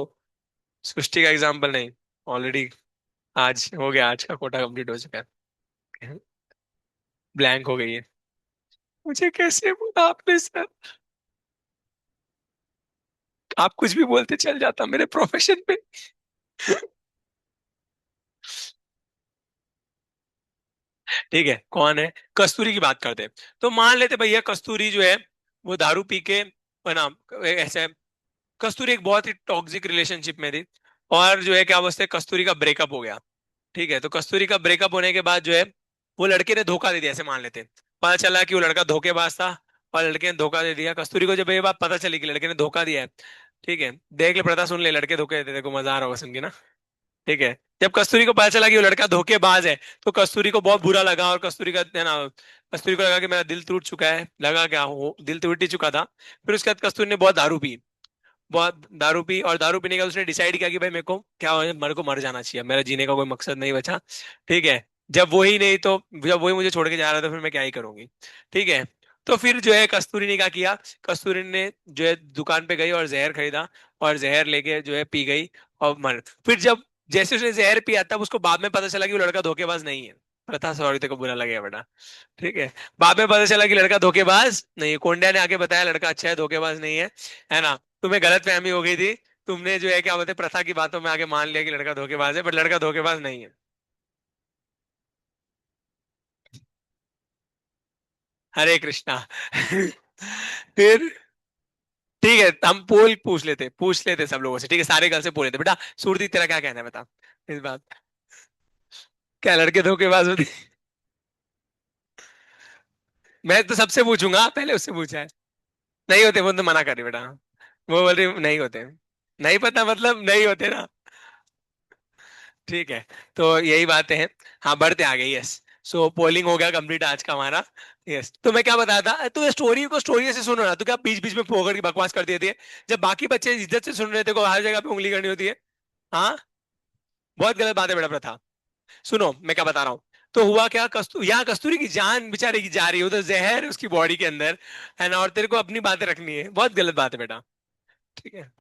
सृष्टि का एग्जाम्पल नहीं। ऑलरेडी आज हो गया, आज का कोटा कंप्लीट हो चुका है। ब्लैंक हो गई है। मुझे कैसे बोला आपने सर? आप कुछ भी बोलते चल जाता मेरे प्रोफेशन पे। ठीक है, कौन है? कस्तूरी की बात करते हैं। तो मान लेते भैया कस्तूरी जो है वो दारू पी के ना, ऐसे, कस्तूरी एक बहुत ही टॉक्सिक रिलेशनशिप में थी। और जो है क्या बोलते हैं, कस्तूरी का ब्रेकअप हो गया। ठीक है, तो कस्तूरी का ब्रेकअप होने के बाद जो है वो लड़के ने धोखा दे दिया, ऐसे मान लेते हैं। पता चला कि वो लड़का धोखेबाज था और लड़के ने धोखा दे दिया कस्तूरी को। जब ये बात पता चली कि लड़के ने धोखा दिया है, ठीक है, देख ले प्रथा, सुन ले, लड़के धोखे देते को मजा आ रहा होगा सुन के ना। ठीक है। जब कस्तूरी को पता चला कि वो लड़का धोखेबाज है, तो कस्तूरी को बहुत बुरा लगा, और कस्तूरी का है ना, कस्तूरी को लगा कि मेरा दिल टूट चुका है, लगा क्या हो दिल टूट ही चुका था। फिर उसके बाद कस्तूरी ने बहुत दारू पी। बहुत दारू पी, और दारू पीने के बाद उसने डिसाइड किया कि भाई मेरे को क्या हो, मेरे को मर जाना चाहिए, मेरा जीने का कोई मकसद नहीं बचा। ठीक है। जब वो ही नहीं तो, जब वही मुझे छोड़ के जा रहा था, फिर मैं क्या ही करूंगी। ठीक है। तो फिर जो है कस्तूरी ने क्या किया, कस्तूरी ने जो है दुकान पे गई और जहर खरीदा, और जहर लेके जो है पी गई और मर। फिर जब जैसे उसने जहर पिया, तब उसको बाद में पता चला कि वो लड़का धोखेबाज नहीं है। प्रथा सॉरी, तेरे को बुरा लगेगा बेटा। ठीक है। बाद में पता चला कि लड़का धोखेबाज नहीं है, कोंडिया ने आके बताया लड़का अच्छा है, धोखेबाज नहीं है ना। तुम्हें गलत फहमी हो गई थी। तुमने जो है क्या बोलते हैं, प्रथा की बातों में आके मान लिया कि लड़का धोखेबाज है, बट लड़का धोखेबाज नहीं है। हरे कृष्णा। फिर ठीक है, हम पोल पूछ लेते सब लोगों से, ठीक है, सारे गर्ल से पूछ लेते। बेटा सूरती तेरा क्या कहना है बता इस बात। क्या लड़के धोखेबाज होते? मैं तो सबसे पूछूंगा, पहले उससे पूछा है। नहीं होते, वो तो मना कर रही बेटा। वो बोल रही नहीं होते। नहीं पता मतलब नहीं होते ना। ठीक है। तो यही बातें हैं। हाँ बढ़ते आगे, यस। सो पोलिंग हो गया कंप्लीट आज का हमारा। यस, तो मैं क्या बता था, तू स्टोरी को स्टोरी से सुनो ना, तू क्या बीच बीच में पोकर की बकवास करती रहती है? जब बाकी बच्चे इज्जत से सुन रहे थे को हर जगह पे उंगली करनी होती है। हाँ। बहुत गलत बात है बेटा प्रथा। सुनो मैं क्या बता रहा हूँ। तो हुआ क्या, यहाँ कस्तूरी की जान बेचारे की जा रही है, उधर जहर है उसकी बॉडी के अंदर, है ना, और तेरे को अपनी बातें रखनी है, बहुत गलत बात है बेटा। ठीक है।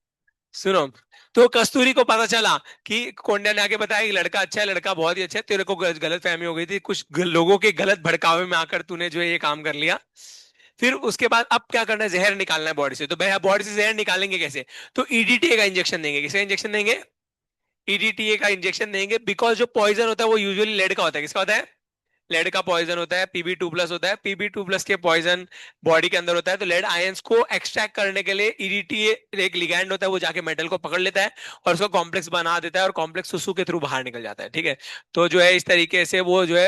सुनो, तो कस्तूरी को पता चला कि कोंडा ने आके बताया कि लड़का अच्छा है, लड़का बहुत ही अच्छा है, तेरे को गलत फहमी हो गई थी, कुछ लोगों के गलत भड़कावे में आकर तूने जो है ये काम कर लिया। फिर उसके बाद अब क्या करना है, जहर निकालना है बॉडी से। तो भैया बॉडी से जहर निकालेंगे कैसे? तो EDTA का इंजेक्शन देंगे। किसका इंजेक्शन देंगे? EDTA का इंजेक्शन देंगे, बिकॉज जो पॉइजन होता है वो यूजुअली लेड का होता है। किसका होता है? लेड का पॉइजन होता है Pb2+ होता है, Pb2+ के पॉइजन बॉडी के अंदर होता है, तो लेड आयंस को एक्सट्रैक्ट करने के लिए ईडीटी एक लिगैंड होता है, वो जाके मेटल को पकड़ लेता है और उसको कॉम्प्लेक्स बना देता है और कॉम्प्लेक्स सुसु के थ्रू बाहर निकल जाता है, ठीक है। तो जो है इस तरीके से वो जो है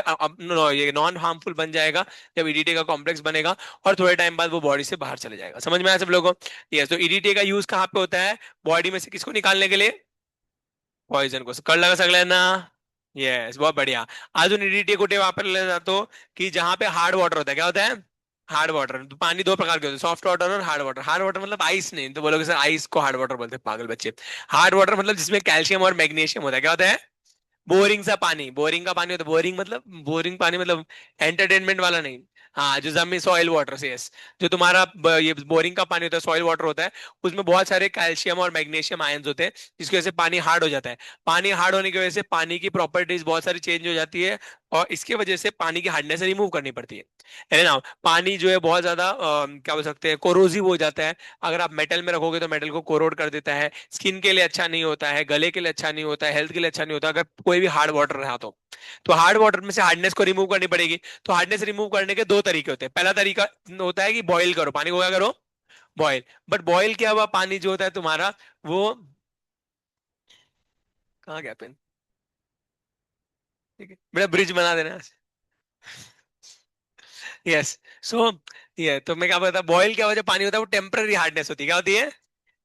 ये नॉन हार्मफुल बन जाएगा जब ईडीटी का कॉम्प्लेक्स बनेगा, और थोड़े टाइम बाद वो बॉडी से बाहर चले जाएगा। समझ में आया सब लोगों को? यस, तो ईडीटी का यूज कहाँ पे होता है? बॉडी में से किसको निकालने के लिए? पॉइजन को। कर लगा सकले ना? यस, बहुत बढ़िया। अजून ईडीटी कुठे वापरले जातो? की जहां पे हार्ड वाटर होता है। क्या होता है? Hard water. तो पानी दो प्रकार के होते हैं, सॉफ्ट वाटर और हार्ड वाटर। हार्ड वाटर मतलब आइस नहीं, तो बोलोगे सर आइस को हार्ड वाटर बोलते हैं, पागल बच्चे। हार्ड वाटर मतलब जिसमें कैल्शियम और मैग्नीशियम होता है। क्या होता है? बोरिंग सा पानी। बोरिंग का पानी होता है, बोरिंग मतलब बोरिंग पानी मतलब एंटरटेनमेंट वाला नहीं। हाँ, जो जमीन सॉइल वाटर से, यस। जो तुम्हारा ये बोरिंग का पानी होता है, सॉइल वाटर होता है, उसमें बहुत सारे कैल्शियम और मैग्नीशियम आयंस होते हैं, जिसकी वजह से पानी हार्ड हो जाता है। पानी हार्ड होने की वजह से पानी की प्रॉपर्टीज बहुत सारी चेंज हो जाती है, और इसकी वजह से पानी की हार्डनेस रिमूव करनी पड़ती है ना। पानी जो है बहुत ज्यादा क्या बोल सकते हैं, कोरोसिव हो जाता है। अगर आप मेटल में रखोगे तो मेटल को कोरोड कर देता है, स्किन के लिए अच्छा नहीं होता है, गले के लिए अच्छा नहीं होता है, हेल्थ के लिए अच्छा नहीं होता अगर कोई भी हार्ड वाटर रहा तो हार्ड वाटर में से हार्डनेस को रिमूव करनी पड़ेगी। तो हार्डनेस रिमूव करने के दो तरीके होते हैं। पहला तरीका होता है कि बॉईल करो पानी को। क्या करो? बॉईल। बट बॉईल किया हुआ पानी जो होता है तुम्हारा, वो कहाँ गया पेन? ठीक है, मेरा ब्रिज बना देना। यस। सो ये तो मैं क्या बता, बॉईल क्या वजह पानी होता है, वो टेम्पररी हार्डनेस होती है। क्या होती है?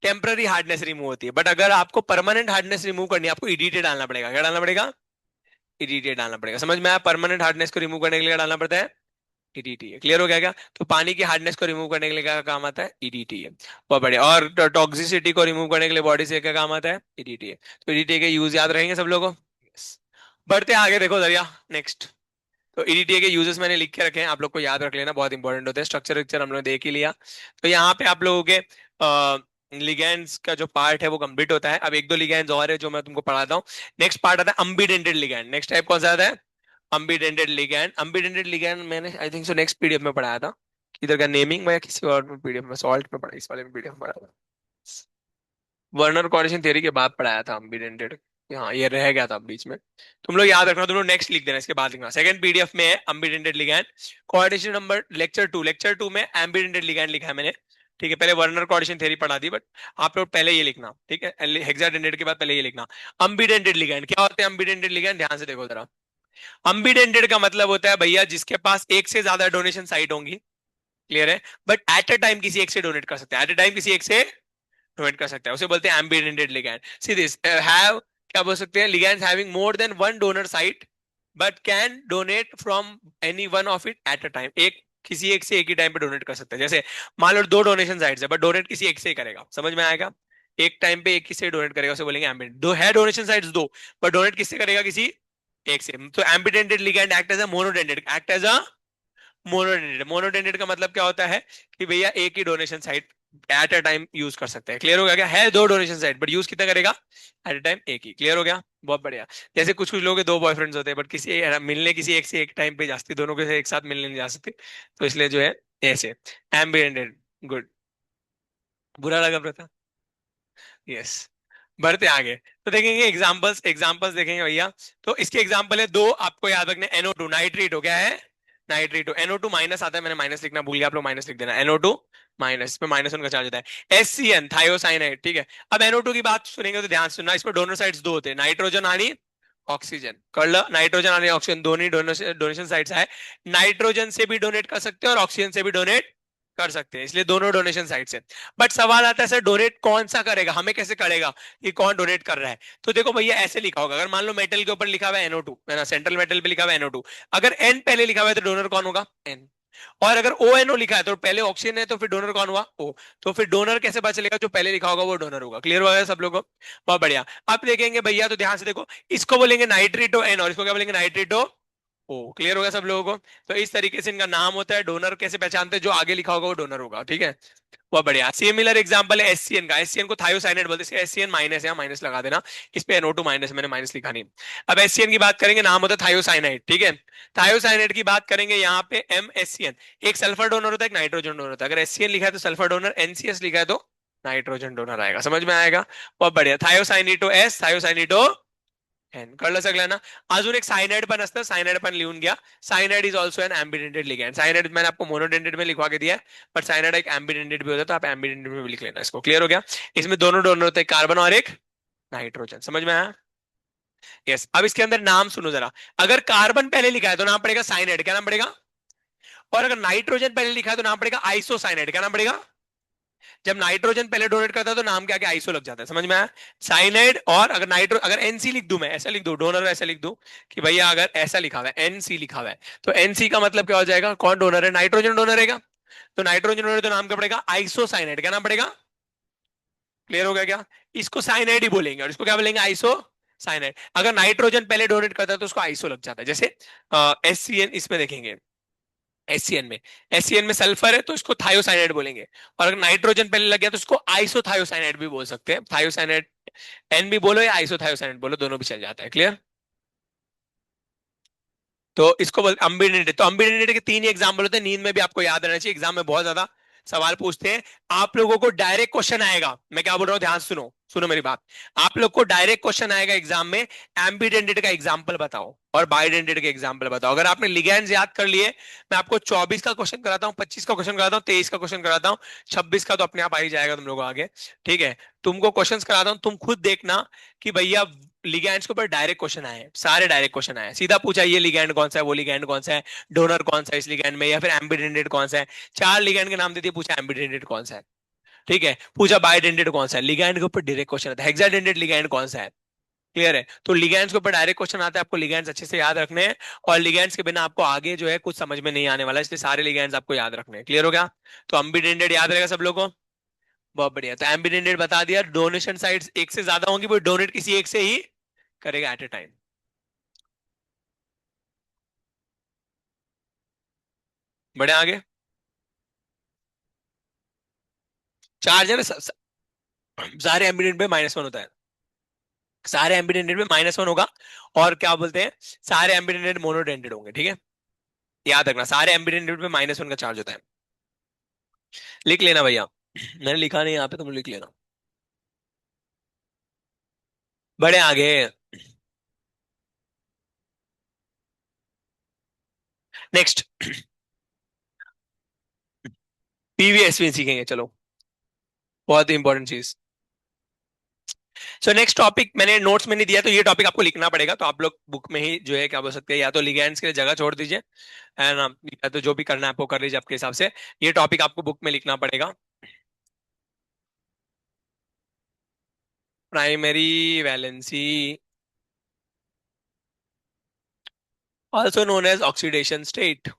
टेम्पररी हार्डनेस रिमूव होती है। बट अगर आपको परमानेंट हार्डनेस रिमूव करनी है, आपको ईडीटी डालना पड़ेगा। क्या डालना पड़ेगा? ईडीटी डालना पड़ेगा। समझ में आया? परमानेंट हार्डनेस को रिमूव करने के लिए क्या डालना पड़ता है? ईडीटी है। क्लियर हो गया क्या? तो पानी की हार्डनेस को रिमूव करने के लिए क्या काम आता है? ईडीटी है। बहुत बढ़िया। और टॉक्सिसिटी को रिमूव करने के लिए बॉडी से क्या काम आता है? ईडीटी है। तो ईडीटी के यूज याद रहेंगे सब लोगों को? Yes. बढ़ते हैं आगे, देखो जरिया नेक्स्ट। तो ईडीटी के यूजेस मैंने लिख के रखे हैं, आप लोग को याद रख लेना, बहुत इंपॉर्टेंट होते हैं। स्ट्रक्चर विक्चर हम लोग देख ही लिया। तो यहाँ पे आप लोगों के लिगेंड्स का जो पार्ट है वो कंप्लीट होता है। अब एक दो लिगेंड्स और है जो मैं तुमको पढ़ाता हूँ। नेक्स्ट पार्ट आता है अम्बिडेंटेड लिगेंड। नेक्स्ट टाइप कौन सा आता है? अम्बिडेंटेड लिगैंड। अम्बिडेंटेड लिगैंड मैंने I think so next PDF में पढ़ाया था। इधर का नेमिंग में या किसी और में पीडीएफ में, सॉल्ट में पढ़ा, इस वाले में पीडीएफ में पढ़ाया था। वर्नर कॉर्डिनेशन थ्योरी के बाद पढ़ाया था अम्बिडेंटेड। हाँ, ये रह गया था बीच में। तुम लोग याद रखना, तुम लोग नेक्स्ट लिख देना, इसके बाद लिखना। सेकंड पीडीएफ में है अम्बिडेंटेड लिगैंड। कोऑर्डिनेशन नंबर लेक्चर 2 में अम्बिडेंटेड लिगैंड लिखा है मैंने। ठीक है, पहले वर्नर कोऑर्डिनेशन थ्योरी पढ़ा दी, बट आप लोग पहले ये लिखना, ठीक है। हेक्साडेंटेड के बाद पहले ये लिखना। अम्बिडेंटेड लिगैंड क्या होते हैं? अम्बिडेंटेड लिगैंड ध्यान से देखो जरा। अम्बिडेंटेड का मतलब होता है भैया जिसके पास एक से ज्यादा डोनेशन साइट होंगी। क्लियर है? बट एट अ टाइम किसी एक से डोनेट कर सकते हैं, एट अ टाइम किसी एक से डोनेट कर सकते हैं, उसे बोलते हैं ambidentate ligand. See this have, क्या बोल सकते हैं, ligands having more than one donor site but can donate from any one of it at a time. एक किसी एक से एक ही टाइम पे डोनेट कर सकते हैं। जैसे मान लो दो डोनेशन साइट्स है, बट डोनेट किसी एक से ही करेगा। समझ में आएगा? एक टाइम पे एक ही से डोनेट करेगा, उसे बोलेंगे एम्बिडेंट। दो है डोनेशन साइट्स दो, पर डोनेट किससे करेगा? किसी एक से। तो ambidentate ligand act as a monodentate, act as a monodentate. Monodentate का मतलब क्या होता है कि भैया एक ही donation site at a time use कर सकते हैं। क्लियर हो गया क्या? है दो डोनेशन साइट बट यूज कितना करेगा? एट अ टाइम एक ही। क्लियर हो गया? बहुत बढ़िया। जैसे कुछ कुछ लोग के दो बॉयफ्रेंड्स होते हैं, बट किसी मिलने किसी एक से एक टाइम पे जा सकती, दोनों के से एक साथ मिलने नहीं जा सकते, तो इसलिए जो है ऐसे एम्बिडेंटेड। गुड। बुरा लगा प्रथा? यस। बढ़ते आगे। तो देखेंगे एग्जांपल्स, एग्जांपल्स देखेंगे भैया। तो इसके एग्जांपल है दो, आपको याद रखना। NO2 नाइट्रेट हो, क्या है? नाइट्रेट हो। NO2 माइनस आता है, मैंने माइनस लिखना भूल गया, आप लोग माइनस लिख देना। NO2 माइनस, इसमें -1 का चार्ज होता है। SCN थायोसाइनाइड, ठीक है। अब NO2 की बात सुनेंगे तो ध्यान से सुनना, इसमें डोनर साइड्स दो होते हैं, नाइट्रोजन आणि ऑक्सीजन। कर लो, नाइट्रोजन आणि ऑक्सीजन दोनों डोनेशन साइड्स है। नाइट्रोजन से भी डोनेट कर सकते हैं और ऑक्सीजन से भी डोनेट कर सकते हैं, इसलिए दोनों डोनेशन साइड से। बट सवाल आता है सर डोनेट कौन सा करेगा, हमें कैसे करेगा कि कौन डोनेट कर रहा है? तो देखो भैया ऐसे लिखा होगा, अगर मान लो मेटल के ऊपर लिखा हुआ है NO2 है ना, सेंट्रल मेटल पे लिखा हुआ है NO2, अगर N पहले लिखा हुआ है तो डोनर कौन होगा? N। और अगर ONO लिखा है तो पहले ऑक्सीजन है, तो फिर डोनर कौन हुआ? O। तो फिर डोनर कैसे पता चलेगा? जो पहले लिखा होगा वो डोनर होगा। क्लियर होगा सब लोगों को? बहुत बढ़िया। अब देखेंगे भैया, तो ध्यान से देखो, इसको बोलेंगे नाइट्रेटो N और इसको क्या बोलेंगे? नाइट्रेटो ओ। क्लियर होगा सब लोगों को? तो इस तरीके से इनका नाम होता है। डोनर कैसे पहचानते हैं? जो आगे लिखा होगा वो डोनर होगा, ठीक है। बहुत बढ़िया। सिमिलर एग्जांपल है एससीएन का। एससीएन को थायोसाइनाइड बोलते हैं, एससीएन माइनस है, माइनस लगा देना। इस पे NO2 माइनस, मैंने माइनस लिखा नहीं। अब एससीएन की बात करेंगे, नाम होता है थायोसाइनाइड, ठीक है। थायोसाइनाइड की बात करेंगे यहाँ पे MSCN। एक सल्फर डोनर होता है, एक नाइट्रोजन डोनर होता है। अगर एससीएन लिखा है तो सल्फर डोनर, NCS लिखा है तो नाइट्रोजन डोनर आएगा। समझ में आएगा? बहुत बढ़िया। थायोसाइनिटो S, थायोसाइनिटो एन कळलं सगळ्यांना. अजून एक सायनाइड पण असतं, सायनाइड पण लिहून घ्या. Cyanide is also an ambidentate ligand. Cyanide मैंने आपको मोनोडेंटेड में लिखवा के दिया है, बट सायनाइड एक एम्बिडेंटेड भी होता है, तो आप एम्बिडेंटेड में भी लिख लेना इसको। क्लियर हो गया? इसमें दोनों डोनर होते हैं, कार्बन और एक नाइट्रोजन। समझ में आया? यस। अब इसके अंदर नाम सुनो जरा। अगर कार्बन पहले लिखा है तो नाम पड़ेगा साइनाइड, क्या नाम पड़ेगा? और अगर नाइट्रोजन पहले लिखा है तो नाम पड़ेगा आइसोसाइनाइड, क्या नाम पड़ेगा? जब नाइट्रोजन पहले डोनेट करता है तो नाम क्या क्या आइसो लग जाता है। समझ में आया? साइनाइड। और अगर नाइट्रो अगर एनसी लिख दूं, मैं ऐसा लिख दूं, डोनर ऐसा लिख दूं कि भैया अगर ऐसा लिखा हुआ है एनसी लिखा हुआ है, तो एनसी का मतलब क्या हो जाएगा? कौन डोनर है? नाइट्रोजन डोनर है। तो नाइट्रोजन डोनर तो नाम क्या पड़ेगा? आइसोसाइनाइड। क्या नाम पड़ेगा? क्लियर हो गया क्या? इसको साइनाइड ही बोलेंगे और इसको क्या बोलेंगे? Iso cyanide. अगर नाइट्रोजन पहले डोनेट करता है तो उसको आइसो लग जाता है। जैसे एससीएन इसमें देखेंगे, एससीएन में, एससीएन में सल्फर है तो इसको थायोसाइनाइड बोलेंगे। और अगर नाइट्रोजन पहले लग गया तो इसको आइसोथायोसाइनाइड भी बोल सकते हैं। थायोसाइनाइड एन भी बोलो या आइसोथायोसाइनाइड बोलो, दोनों भी चल जाता है। क्लियर? तो इसको बोलते अम्बिडेंटेड। तो अम्बिडेंटेड के तीन ही एग्जाम्पल होते हैं, नींद में भी आपको याद रहना चाहिए, एग्जाम में बहुत ज्यादा सवाल पूछते हैं। आप लोगों को डायरेक्ट क्वेश्चन आएगा, मैं क्या बोल रहा हूं ध्यान सुनो, सुनो मेरी बात। आप लोग को डायरेक्ट क्वेश्चन आएगा एग्जाम में, एम्बिडेंटेड का एग्जाम्पल बताओ और बाइडेंटेड के एग्जाम्पल बताओ। अगर आपने लिगैंड्स याद कर लिए, मैं आपको 24 का क्वेश्चन कराता हूँ, 25 का क्वेश्चन कराता हूँ, 23 का क्वेश्चन कराता हूँ, 26 का तो अपने आप आ ही जाएगा तुम लोगों आगे। ठीक है? तुमको क्वेश्चंस कराता हूँ, तुम खुद देखना कि भैया लिगैंड्स के ऊपर डायरेक्ट क्वेश्चन आए हैं, सारे डायरेक्ट क्वेश्चन आए हैं। सीधा पूछा ये लिगैंड कौन सा है, वो लिगैंड कौन सा है, डोनर कौन सा है इस लिगैंड में, या फिर एम्बिडेंटेड कौन सा है। चार लिगैंड के नाम देते पूछा एम्बिडेंटेड कौन सा है। ठीक है? पूछा बाइडेंटेड कौन सा है, लिगैंड के ऊपर डायरेक्ट क्वेश्चन आता है, हेक्साडेंटेड लिगैंड कौन सा है। क्लियर है? तो लिगैंड्स के ऊपर डायरेक्ट क्वेश्चन आता है, आपको लिगैंड्स अच्छे से याद रखने हैं। और लिगैंड्स के बिना आपको आगे जो है कुछ समझ में नहीं आने वाला है, इसलिए सारे लिगैंड्स आपको याद रखने हैं। क्लियर हो गया? तो एम्बिडेंटेड याद रहेगा सब लोगों को? बहुत बढ़िया। तो एम्बिडेंटेड बता दिया, डोनेशन साइट्स एक से ज्यादा होंगी, वो डोनेट किसी एक से ही करेगा एट ए टाइम। बढ़े आगे। चार्ज है ना सारे एम्बिडेंट में -1 होता है, सारे एम्बिडेंट में -1 होगा। और क्या बोलते हैं, सारे एम्बिडेंट मोनोडेंटेड होंगे। ठीक है? याद रखना, सारे एम्बिडेंट में -1 का चार्ज होता है। लिख लेना भैया, मैंने लिखा नहीं यहाँ पे, तुम लिख लेना। बड़े आगे। नेक्स्ट, पीवीएसवी सीखेंगे, चलो। बहुत ही इंपॉर्टेंट चीज। सो नेक्स्ट टॉपिक मैंने नोट्स में नहीं दिया, तो ये टॉपिक आपको लिखना पड़ेगा। तो आप लोग बुक में ही जो है क्या बोल सकते हैं, या तो लिगैंड्स के लिए जगह छोड़ दीजिए, है ना, या तो जो भी करना है आपको कर लीजिए आपके हिसाब से। ये टॉपिक आपको बुक में लिखना पड़ेगा। Primary valency, also known as oxidation state.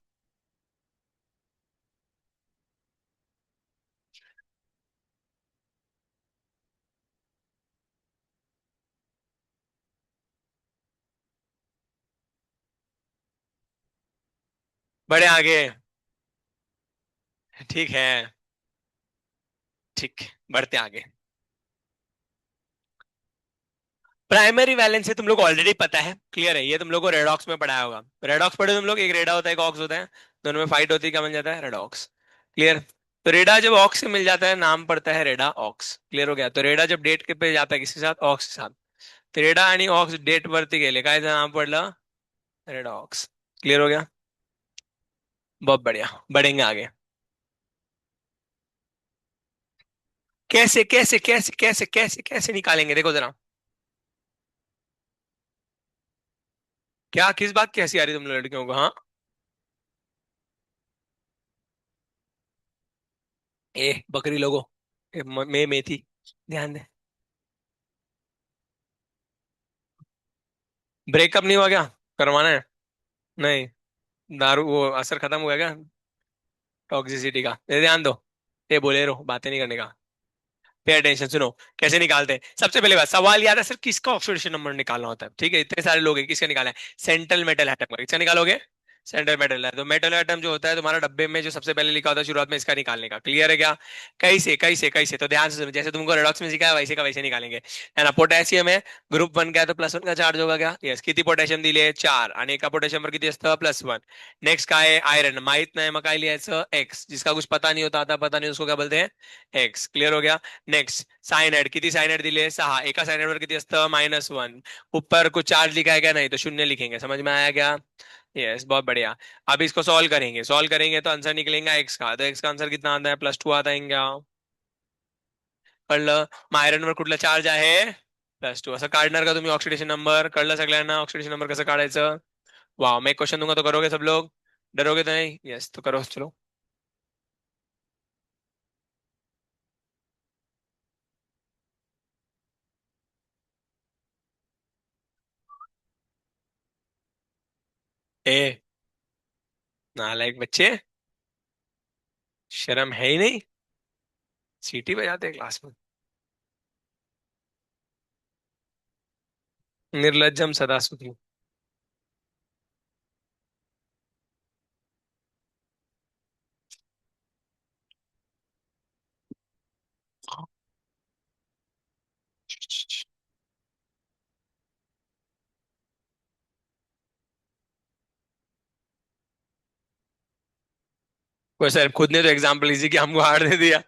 बड़े आगे। ठीक है, ठीक, बढ़ते आगे। प्राइमरी वैलेंस से तुम लोग ऑलरेडी पता है, क्लियर है, ये तुम लोग को रेडॉक्स में पढ़ाया होगा। रेडॉक्स पढ़े तुम लोग, एक रेडा होता है एक ऑक्स होता है, दोनों में फाइट होती है, क्या बन जाता है? रेडॉक्स। क्लियर? तो रेडा जब ऑक्स से मिल जाता है नाम पड़ता है रेडा ऑक्स। क्लियर हो गया? तो रेडा जब डेट के पे जाता है किसके साथ? ऑक्स के साथ, तो रेडा आणि ऑक्स डेट वरती गेले, काय नाम पडलं? रेडा ऑक्स। क्लियर हो गया? बहुत बढ़िया, बढ़ेंगे आगे। कैसे कैसे कैसे कैसे कैसे कैसे निकालेंगे, देखो जरा। क्या, किस बात की हंसी आ रही तुम लड़कियों को? हाँ, ए बकरी लोगो, मैं थी, ध्यान दे। ब्रेकअप नहीं हुआ क्या? करवाना है? नहीं, दारू वो असर खत्म हुआ क्या टॉक्सिसिटी का? ध्यान दो, ये बोले रहो, बातें नहीं करने का। पे अटेंशन, सुनो। कैसे निकालते हैं? सबसे पहले बात, सवाल याद है सर, किसका ऑक्सीडेशन नंबर निकालना होता है? ठीक है, इतने सारे लोग हैं, किसका निकालना है? सेंट्रल मेटल एटम का। किसका निकालोगे? सेंटर मेटल है, तो मेटल एटम जो होता है तुम्हारा डब्बे में जो सबसे पहले लिखा होता है शुरुआत में, इसका निकालने का। क्लियर है क्या? कैसे तो ध्यान से सुनो, जैसे तुमको रेडॉक्स में सिखाया वैसे का वैसे निकालेंगे, है ना। पोटेशियम है, ग्रुप 1 का है, तो +1 का चार्ज होगा क्या? यस। किती पोटॅशियम दिले? 4, आणि एका पोटॅशियमवर किती असतं? +1। नेक्स्ट काय आहे? आयरन, माहित नाही मग काय लिहायचं? एक्स। जिसका कुछ पता नहीं होता, आता पता नहीं, उसको क्या बोलते हैं? एक्स। क्लियर हो गया? नेक्स्ट सायनाइड, किती सायनाइड दिले? 6, एका सायनाइड वर किती असतं? -1। ऊपर कुछ चार्ज लिखा है क्या? नहीं, तो शून्य लिखेंगे। समझ में आया क्या? यस, बहुत बढ़िया। अब इसको सॉल्व करेंगे तो आंसर निकलेगा एक्स का, तो एक्स का आंसर कितना आता है? +2 आता है क्या? कळलं? मग आयरन वर कुठला चार्ज आहे? +2। असं काढणार का तुम्ही ऑक्सिडेशन नंबर? कळलं सगळ्यांना ऑक्सिडेशन नंबर कसं काढायचं? वाह, मैं एक क्वेश्चन दूंगा तो करोगे सब लोग? डरोगे तो नहीं? यस, तो करो चलो। ए, नालायक बच्चे, शर्म है ही नहीं, सीटी बजाते हैं क्लास में। निर्लज्जम सदा सुखी। वो सर खुद ने तो एग्जाम्पल इजी कि हमको हार्ड दे दिया।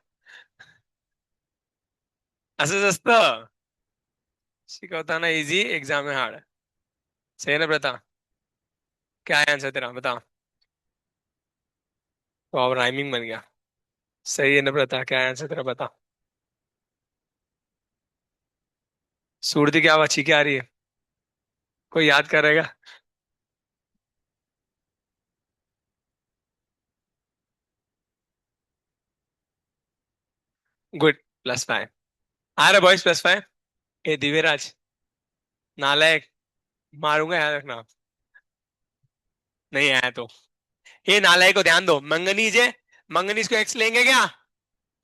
असंच असतं, शिकवताना इजी, एग्जाम में हार्ड। सही है ना प्रथा? क्या है आंसर तेरा, बता। तो अब राइमिंग बन गया। सही है ना प्रथा? क्या है आंसर तेरा, बता। सूरती की आवाज छींके आ रही है, कोई याद करेगा? गुड, +5 आ रहा बॉयज, +5। ए दिव्यराज, नालायक, मारूंगा याद रखना। नहीं आया तो, ये नालायक को ध्यान दो, मंगनीज है, मंगनीज को एक्स लेंगे क्या?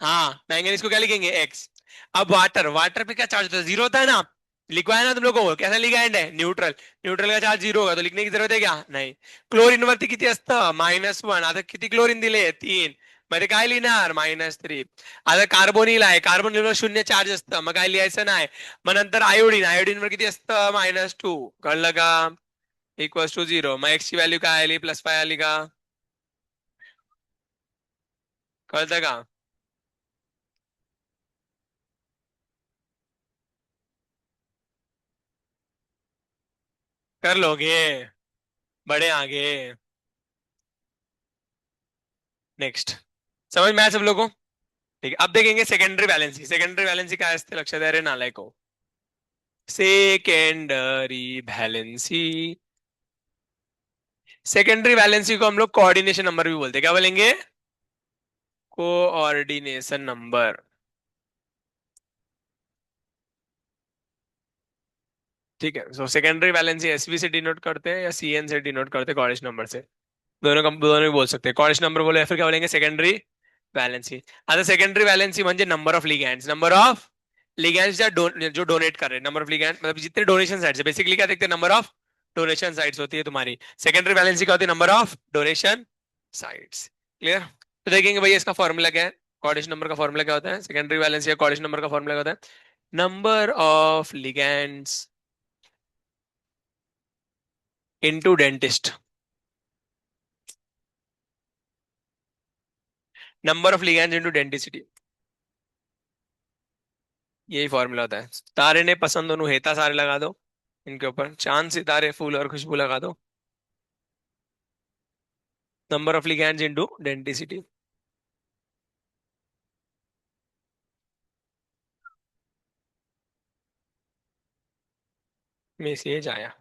हाँ, मैंगनीज को क्या लिखेंगे? एक्स। अब वाटर, वाटर पे क्या चार्ज होता है? 0 होता है ना। लिखवा है ना तुम लोगों को, कैसा लिखा एंड है? न्यूट्रल। न्यूट्रल का चार्ज 0 होगा, तो लिखने की जरूरत है क्या? नहीं। क्लोरीन वरती किती असतं? -1। आता किती क्लोरीन दिले? 3। मध्ये काय लिहिणार? -3। आता कार्बोनिल आहे, कार्बोनिलवर 0 चार्ज असतं, मग काय लिहायचं नाही। मग नंतर आयोडीन, आयोडीन वर किती असतं? -2। कळलं का? =0। मग एक्स ची व्हॅल्यू काय आली? +5 आली का? कळतं का? कर लोगे, बड़े आगे। नेक्स्ट, समझ में आया सब लोगों को? ठीक है, अब देखेंगे सेकेंडरी वैलेंसी। सेकेंडरी वैलेंसी काय असते लक्षात आहे रे नालायको? सेकेंडरी वैलेंसी, सेकेंडरी वैलेंसी को हम लोग कोऑर्डिनेशन नंबर भी बोलते हैं। क्या बोलेंगे? Coordination number. ठीक है, सो सेकेंडरी वैलेंसी एसवी से डिनोट करते हैं या सीएन से डिनोट करते हैं, कोऑर्डिनेशन नंबर से। दोनों भी बोल सकते हैं। कोऑर्डिनेशन नंबर बोले या फिर क्या बोलेंगे? Secondary valency. आता सेकेंडरी वैलेंसी म्हणजे number of ligands, number of ligands जो डोनेट कर रहे हैं, नंबर ऑफ लिगैंड मतलब जितने डोनेशन साइट्स है, बेसिकली क्या देखते हैं? नंबर ऑफ डोनेशन साइट्स होती है तुम्हारी। सेकेंडरी वैलेंसी क्या होती है? Number of donation sites. Clear? तो देखेंगे भैया इसका फॉर्मूला क्या है, कोऑर्डिनेशन नंबर का फॉर्मूला क्या होता है, सेकेंडरी वैलेंसी या कोऑर्डिनेशन नंबर का फॉर्मूला क्या होता है? Number of ligands into dentist. Number of ligands into denticity, यही फॉर्मूला होता है। तारे ने पसंद दोनों हेता सारे लगा दो इनके ऊपर, चांद सितारे फूल और खुशबू लगा दो। Number of ligands into denticity में से ये जाया।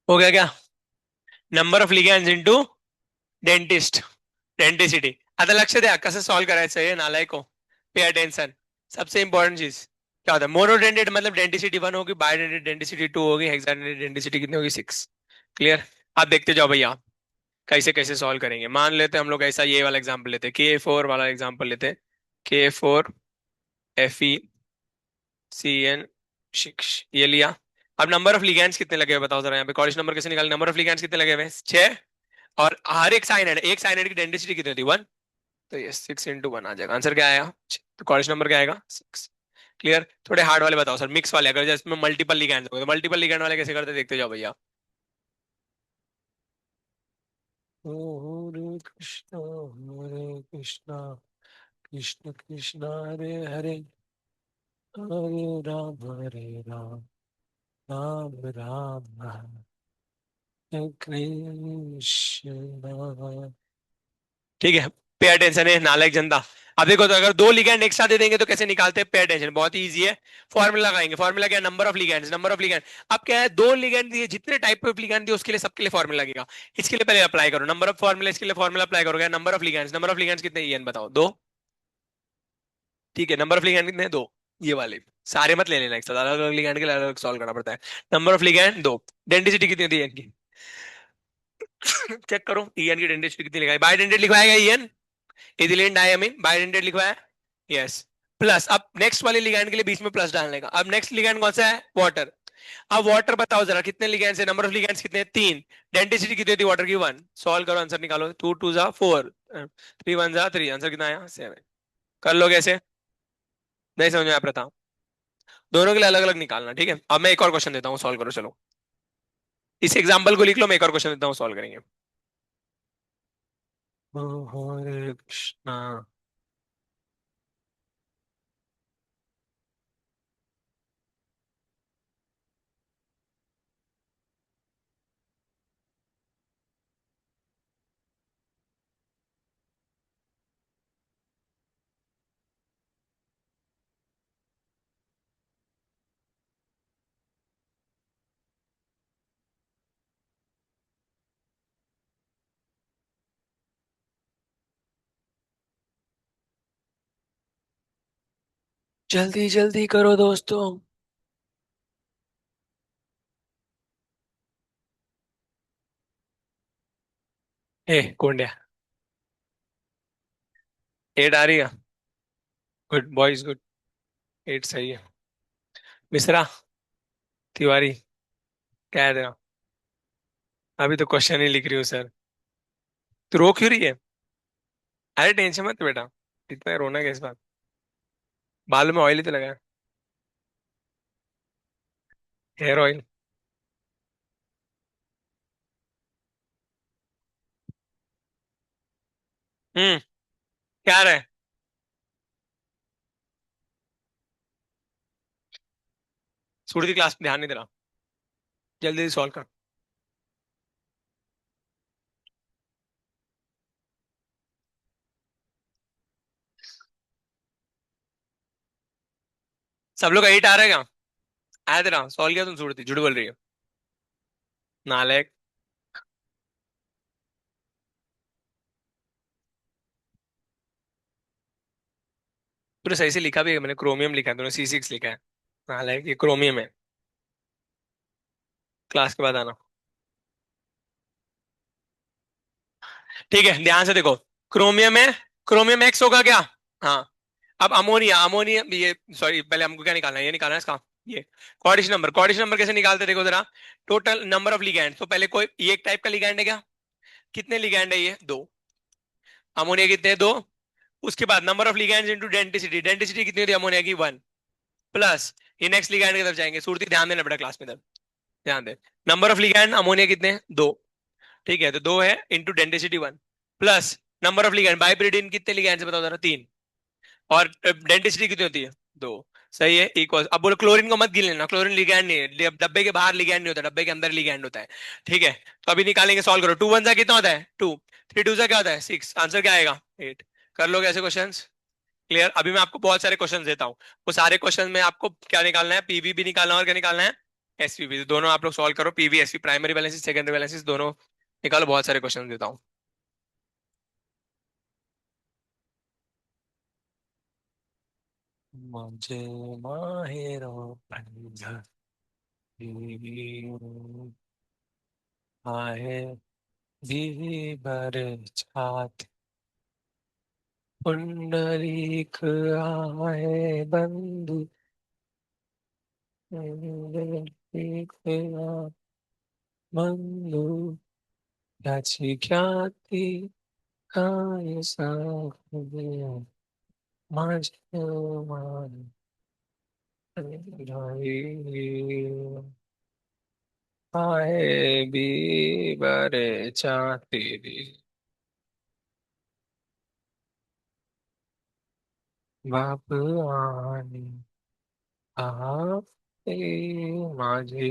हो गया क्या? Number of ligands into dentist, denticity. आता लक्ष द्या कसं सॉल्व करायचं हे नालायक को. Pay attention. सबसे इंपॉर्टेंट चीज क्या होता है, मोनोडेंटेट मतलब डेंटिसिटी 1 होगी, बायोडेंटेट डेंटिसिटी 2 होगी, हेक्साडेंटेट डेंटिसिटी कितनी होगी? 6. क्लियर? आप देखते जाओ भैया कैसे कैसे सॉल्व करेंगे. मान लेते हैं हम लोग ऐसा ये वाला एग्जांपल लेते हैं, K4 वाला एग्जांपल लेते हैं. K4 FeCN6 ये लिया. अब नंबर ऑफ लिगेंड्स कितने लगे हुए बताओ जरा, यहाँ पे कॉर्डिश नंबर कैसे निकाले? नंबर ऑफ लिगेंड्स कितने लगे हुए हैं? 6. और हर एक साइनाइड, एक साइनाइड की डेंसिटी कितनी होती है? 1. तो ये 6 × 1 आ जाएगा. आंसर क्या आएगा? तो कॉर्डिश नंबर क्या आएगा? 6. क्लियर? थोड़े हार्ड वाले बताओ सर, मिक्स वाले, अगर जिसमें मल्टीपल लिगेंड्स हो तो मल्टीपल लिगेंड वाले कैसे करते देखते जाओ भैया. हरे कृष्णा, हरे कृष्णा, कृष्ण कृष्ण हरे हरे, हरे राम, हरे राम, राम राम, हरे कृष्ण. ठीक है. पे अटेंशन है नालायक जनता. अब देखो, तो अगर दो लिगैंड एक साथ दे देंगे तो कैसे निकालते हैं? पे अटेंशन, बहुत ही इजी है. फॉर्मूला लगाएंगे. फॉर्मूला क्या है? Number of ligands, number of ligand. अब क्या है, दो लिगैंड दिए, जितने टाइप ऑफ लिगैंड दिए उसके लिए सबके लिए फॉर्मूला लगेगा. इसके लिए पहले अप्लाई करो नंबर ऑफ फॉर्मूला, इसके लिए फॉर्मूला अप्लाई करोगे number of ligands. Number of ligands कितने ये बताओ? दो. ठीक है. नंबर ऑफ लिगैंड कितने हैं? दो. ये वाले सारे मत ले लेना एक साथ, अलग अलग लिगैंड के लिए अलग अलग सॉल्व करना पड़ता है. नंबर ऑफ लिगैंड दो. डेंसिटी कितनी होती है इनकी? चेक करो, ईएन की डेंसिटी कितनी लिखा है? बायोडेंटेट लिखवाएगा ईएन, इथिलीन डायमीन बायोडेंटेट लिखा है. यस. प्लस, अब नेक्स्ट वाले लिगैंड के लिए बीच में प्लस डालने का. अब नेक्स्ट लिगैंड कौन सा है? वाटर. अब वाटर बताओ जरा कितने लिगैंड्स है? नंबर ऑफ लिगैंड्स कितने? 3. डेंसिटी कितनी होती है वाटर की? 1. सॉल्व करो, आंसर निकालो. 2 2 जा 4, 3 1 जा 3. आंसर कितना आया? 7. कर लो कैसे? नहीं समझ में आया प्रताप? दोनों के लिए अलग अलग निकालना. ठीक है. अब मैं एक और क्वेश्चन देता हूँ, सॉल्व करो चलो. इस एग्जाम्पल को लिख लो, मैं एक और क्वेश्चन देता हूँ, सॉल्व करेंगे. हरे कृष्णा. जल्दी जल्दी करो दोस्तों. ए कोंडिया. 8 आ रही है. Good boys good. 8 सही है. मिश्रा, तिवारी, क्या है तेरा? अभी तो क्वेश्चन ही लिख रही हूँ सर. तू रो क्यों रही है? अरे टेंशन मत बेटा. इतना रोना किस बात? बाल में ऑयल ही तो लगा है. Hair oil. क्या रहा है? सूरज की क्लास में ध्यान नहीं दे रहा. जल्दी जल्दी सॉल्व कर. सब लोग 8 आ रहा है क्या? आया तेरा? सॉल्व किया? तुम सूरज झूठ बोल रही हो. नालायक. तूने सही से लिखा भी है, मैंने क्रोमियम लिखा है, तूने C6 लिखा है. नालायक, ये क्रोमियम है. क्लास के बाद आना. ठीक है, ध्यान से देखो. क्रोमियम है. क्रोमियम एक्स होगा क्या? हाँ. अब अमोनिया, अमोनिया ये, सॉरी, पहले हमको क्या निकालना है? ये निकालना है इसका. ये कॉर्डिश नंबर. कॉर्डिश नंबर कैसे निकालते देखो जरा. Total number of ligand. तो पहले कोई ये एक टाइप का लिगैंड है क्या? कितने लिगैंड है? ये दो. अमोनिया कितने? दो. उसके बाद number of ligands into density. Density कितनी होती है अमोनिया की? 1. प्लस, ये नेक्स्ट लिगैंड की तरफ जाएंगे. सूरती ध्यान देना बेटा क्लास में इधर. ध्यान दे. नंबर ऑफ लिगैंड अमोनिया कितने? दो. ठीक है, तो दो है into density 1. Plus number of ligand bipyridine कितने लिगैंड से बताओ जरा? 3. और डेंसिटी कितनी होती है? दो. सही है. इक्वल. अब बोलो क्लोरीन को मत गिन लेना, क्लोरीन लिगैंड नहीं है, डब्बे के बाहर लिगैंड नहीं होता, डब्बे के अंदर लिगैंड होता है. ठीक है. तो अभी निकालेंगे, सॉल्व करो. 2 1 जा कितना होता है? 2. 3 2 जा क्या होता है? 6. आंसर क्या आएगा? 8. कर लोगे ऐसे क्वेश्चंस? क्लियर? अभी मैं आपको बहुत सारे क्वेश्चंस देता हूँ. वो सारे क्वेश्चन में आपको क्या निकालना है? पीवी भी निकालना है, और क्या निकालना है? एसपीबी दोनों आप लोग सॉल्व करो, PV SP, primary balances secondary balances दोनों निकालो, बहुत सारे क्वेश्चन देता हूँ। मुझे माहिरों पंजा आए भी बर छात पुंडरीक आए बंधु बंधु याची ख्याती काय सावली माझे मान आए भी बरे चाहती बाप आणि आप माझे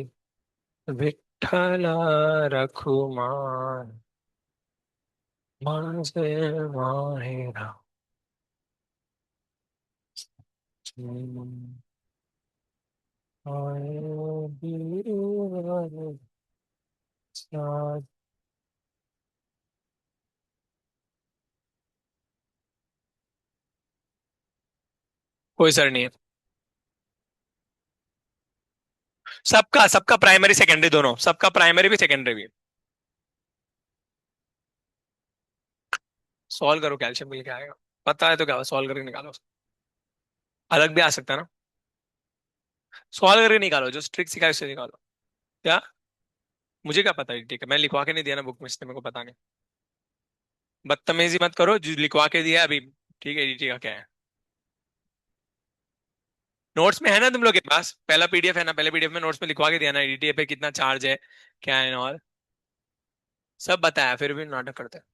विठ्ठला रखुमान माझे माहेरा आए भी कोई सर नहीं है। सबका सबका प्राइमरी सेकेंडरी दोनों, सबका प्राइमरी भी सेकेंडरी भी। सॉल्व करो, कैल्शियम मिल के आएगा। पता है तो क्या, सॉल्व करके निकालो। अलग भी आ सकता है ना। सॉल्व करके निकालो, जो ट्रिक सिखाई उससे निकालो। क्या? मुझे क्या पता है, ठीक है, मैं लिखवा के नहीं दिया ना बुक में, इसलिए मेरे को पता नहीं। बदतमीजी मत करो, जो लिखवा के दिया है अभी। ठीक है, ईडीटी का क्या है। नोट्स में है ना तुम लोग के पास, पहला पीडीएफ है ना, पहले पीडीएफ में नोट्स में लिखवा के दिया ना ईडीटी पे कितना चार्ज है, क्या है और सब बताया, फिर भी नाटक करते हैं।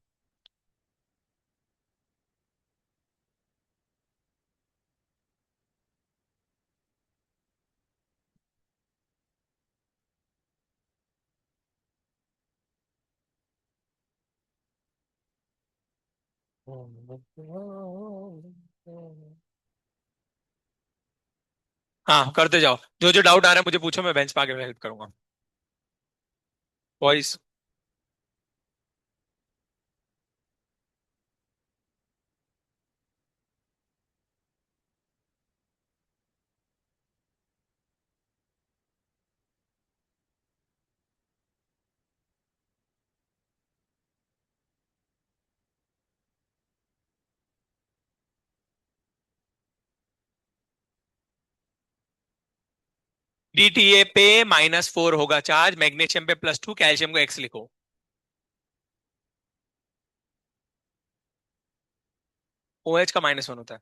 हाँ करते जाओ, जो जो डाउट आ रहा है मुझे पूछो, मैं बेंच पे आके हेल्प करूंगा। वॉइस। डीटीए पे -4 होगा चार्ज, मैग्नीशियम पे +2, कैल्शियम को एक्स लिखो। ओएच का -1 होता है।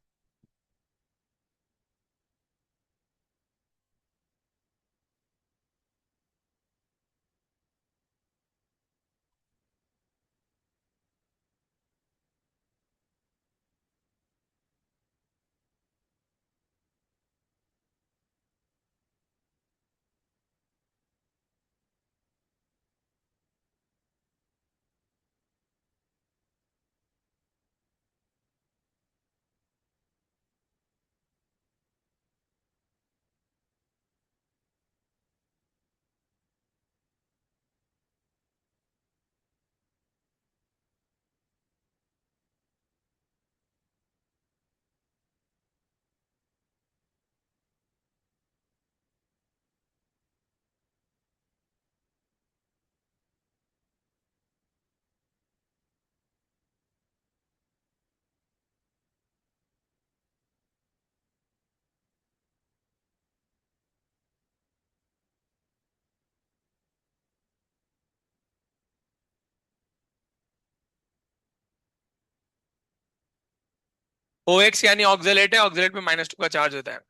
ओएक्स यानी ऑक्सलेट है, ऑक्सलेट में -2 का चार्ज होता है।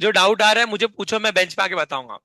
जो डाउट आ रहा है मुझे पूछो, मैं बेंच पे आके बताऊंगा।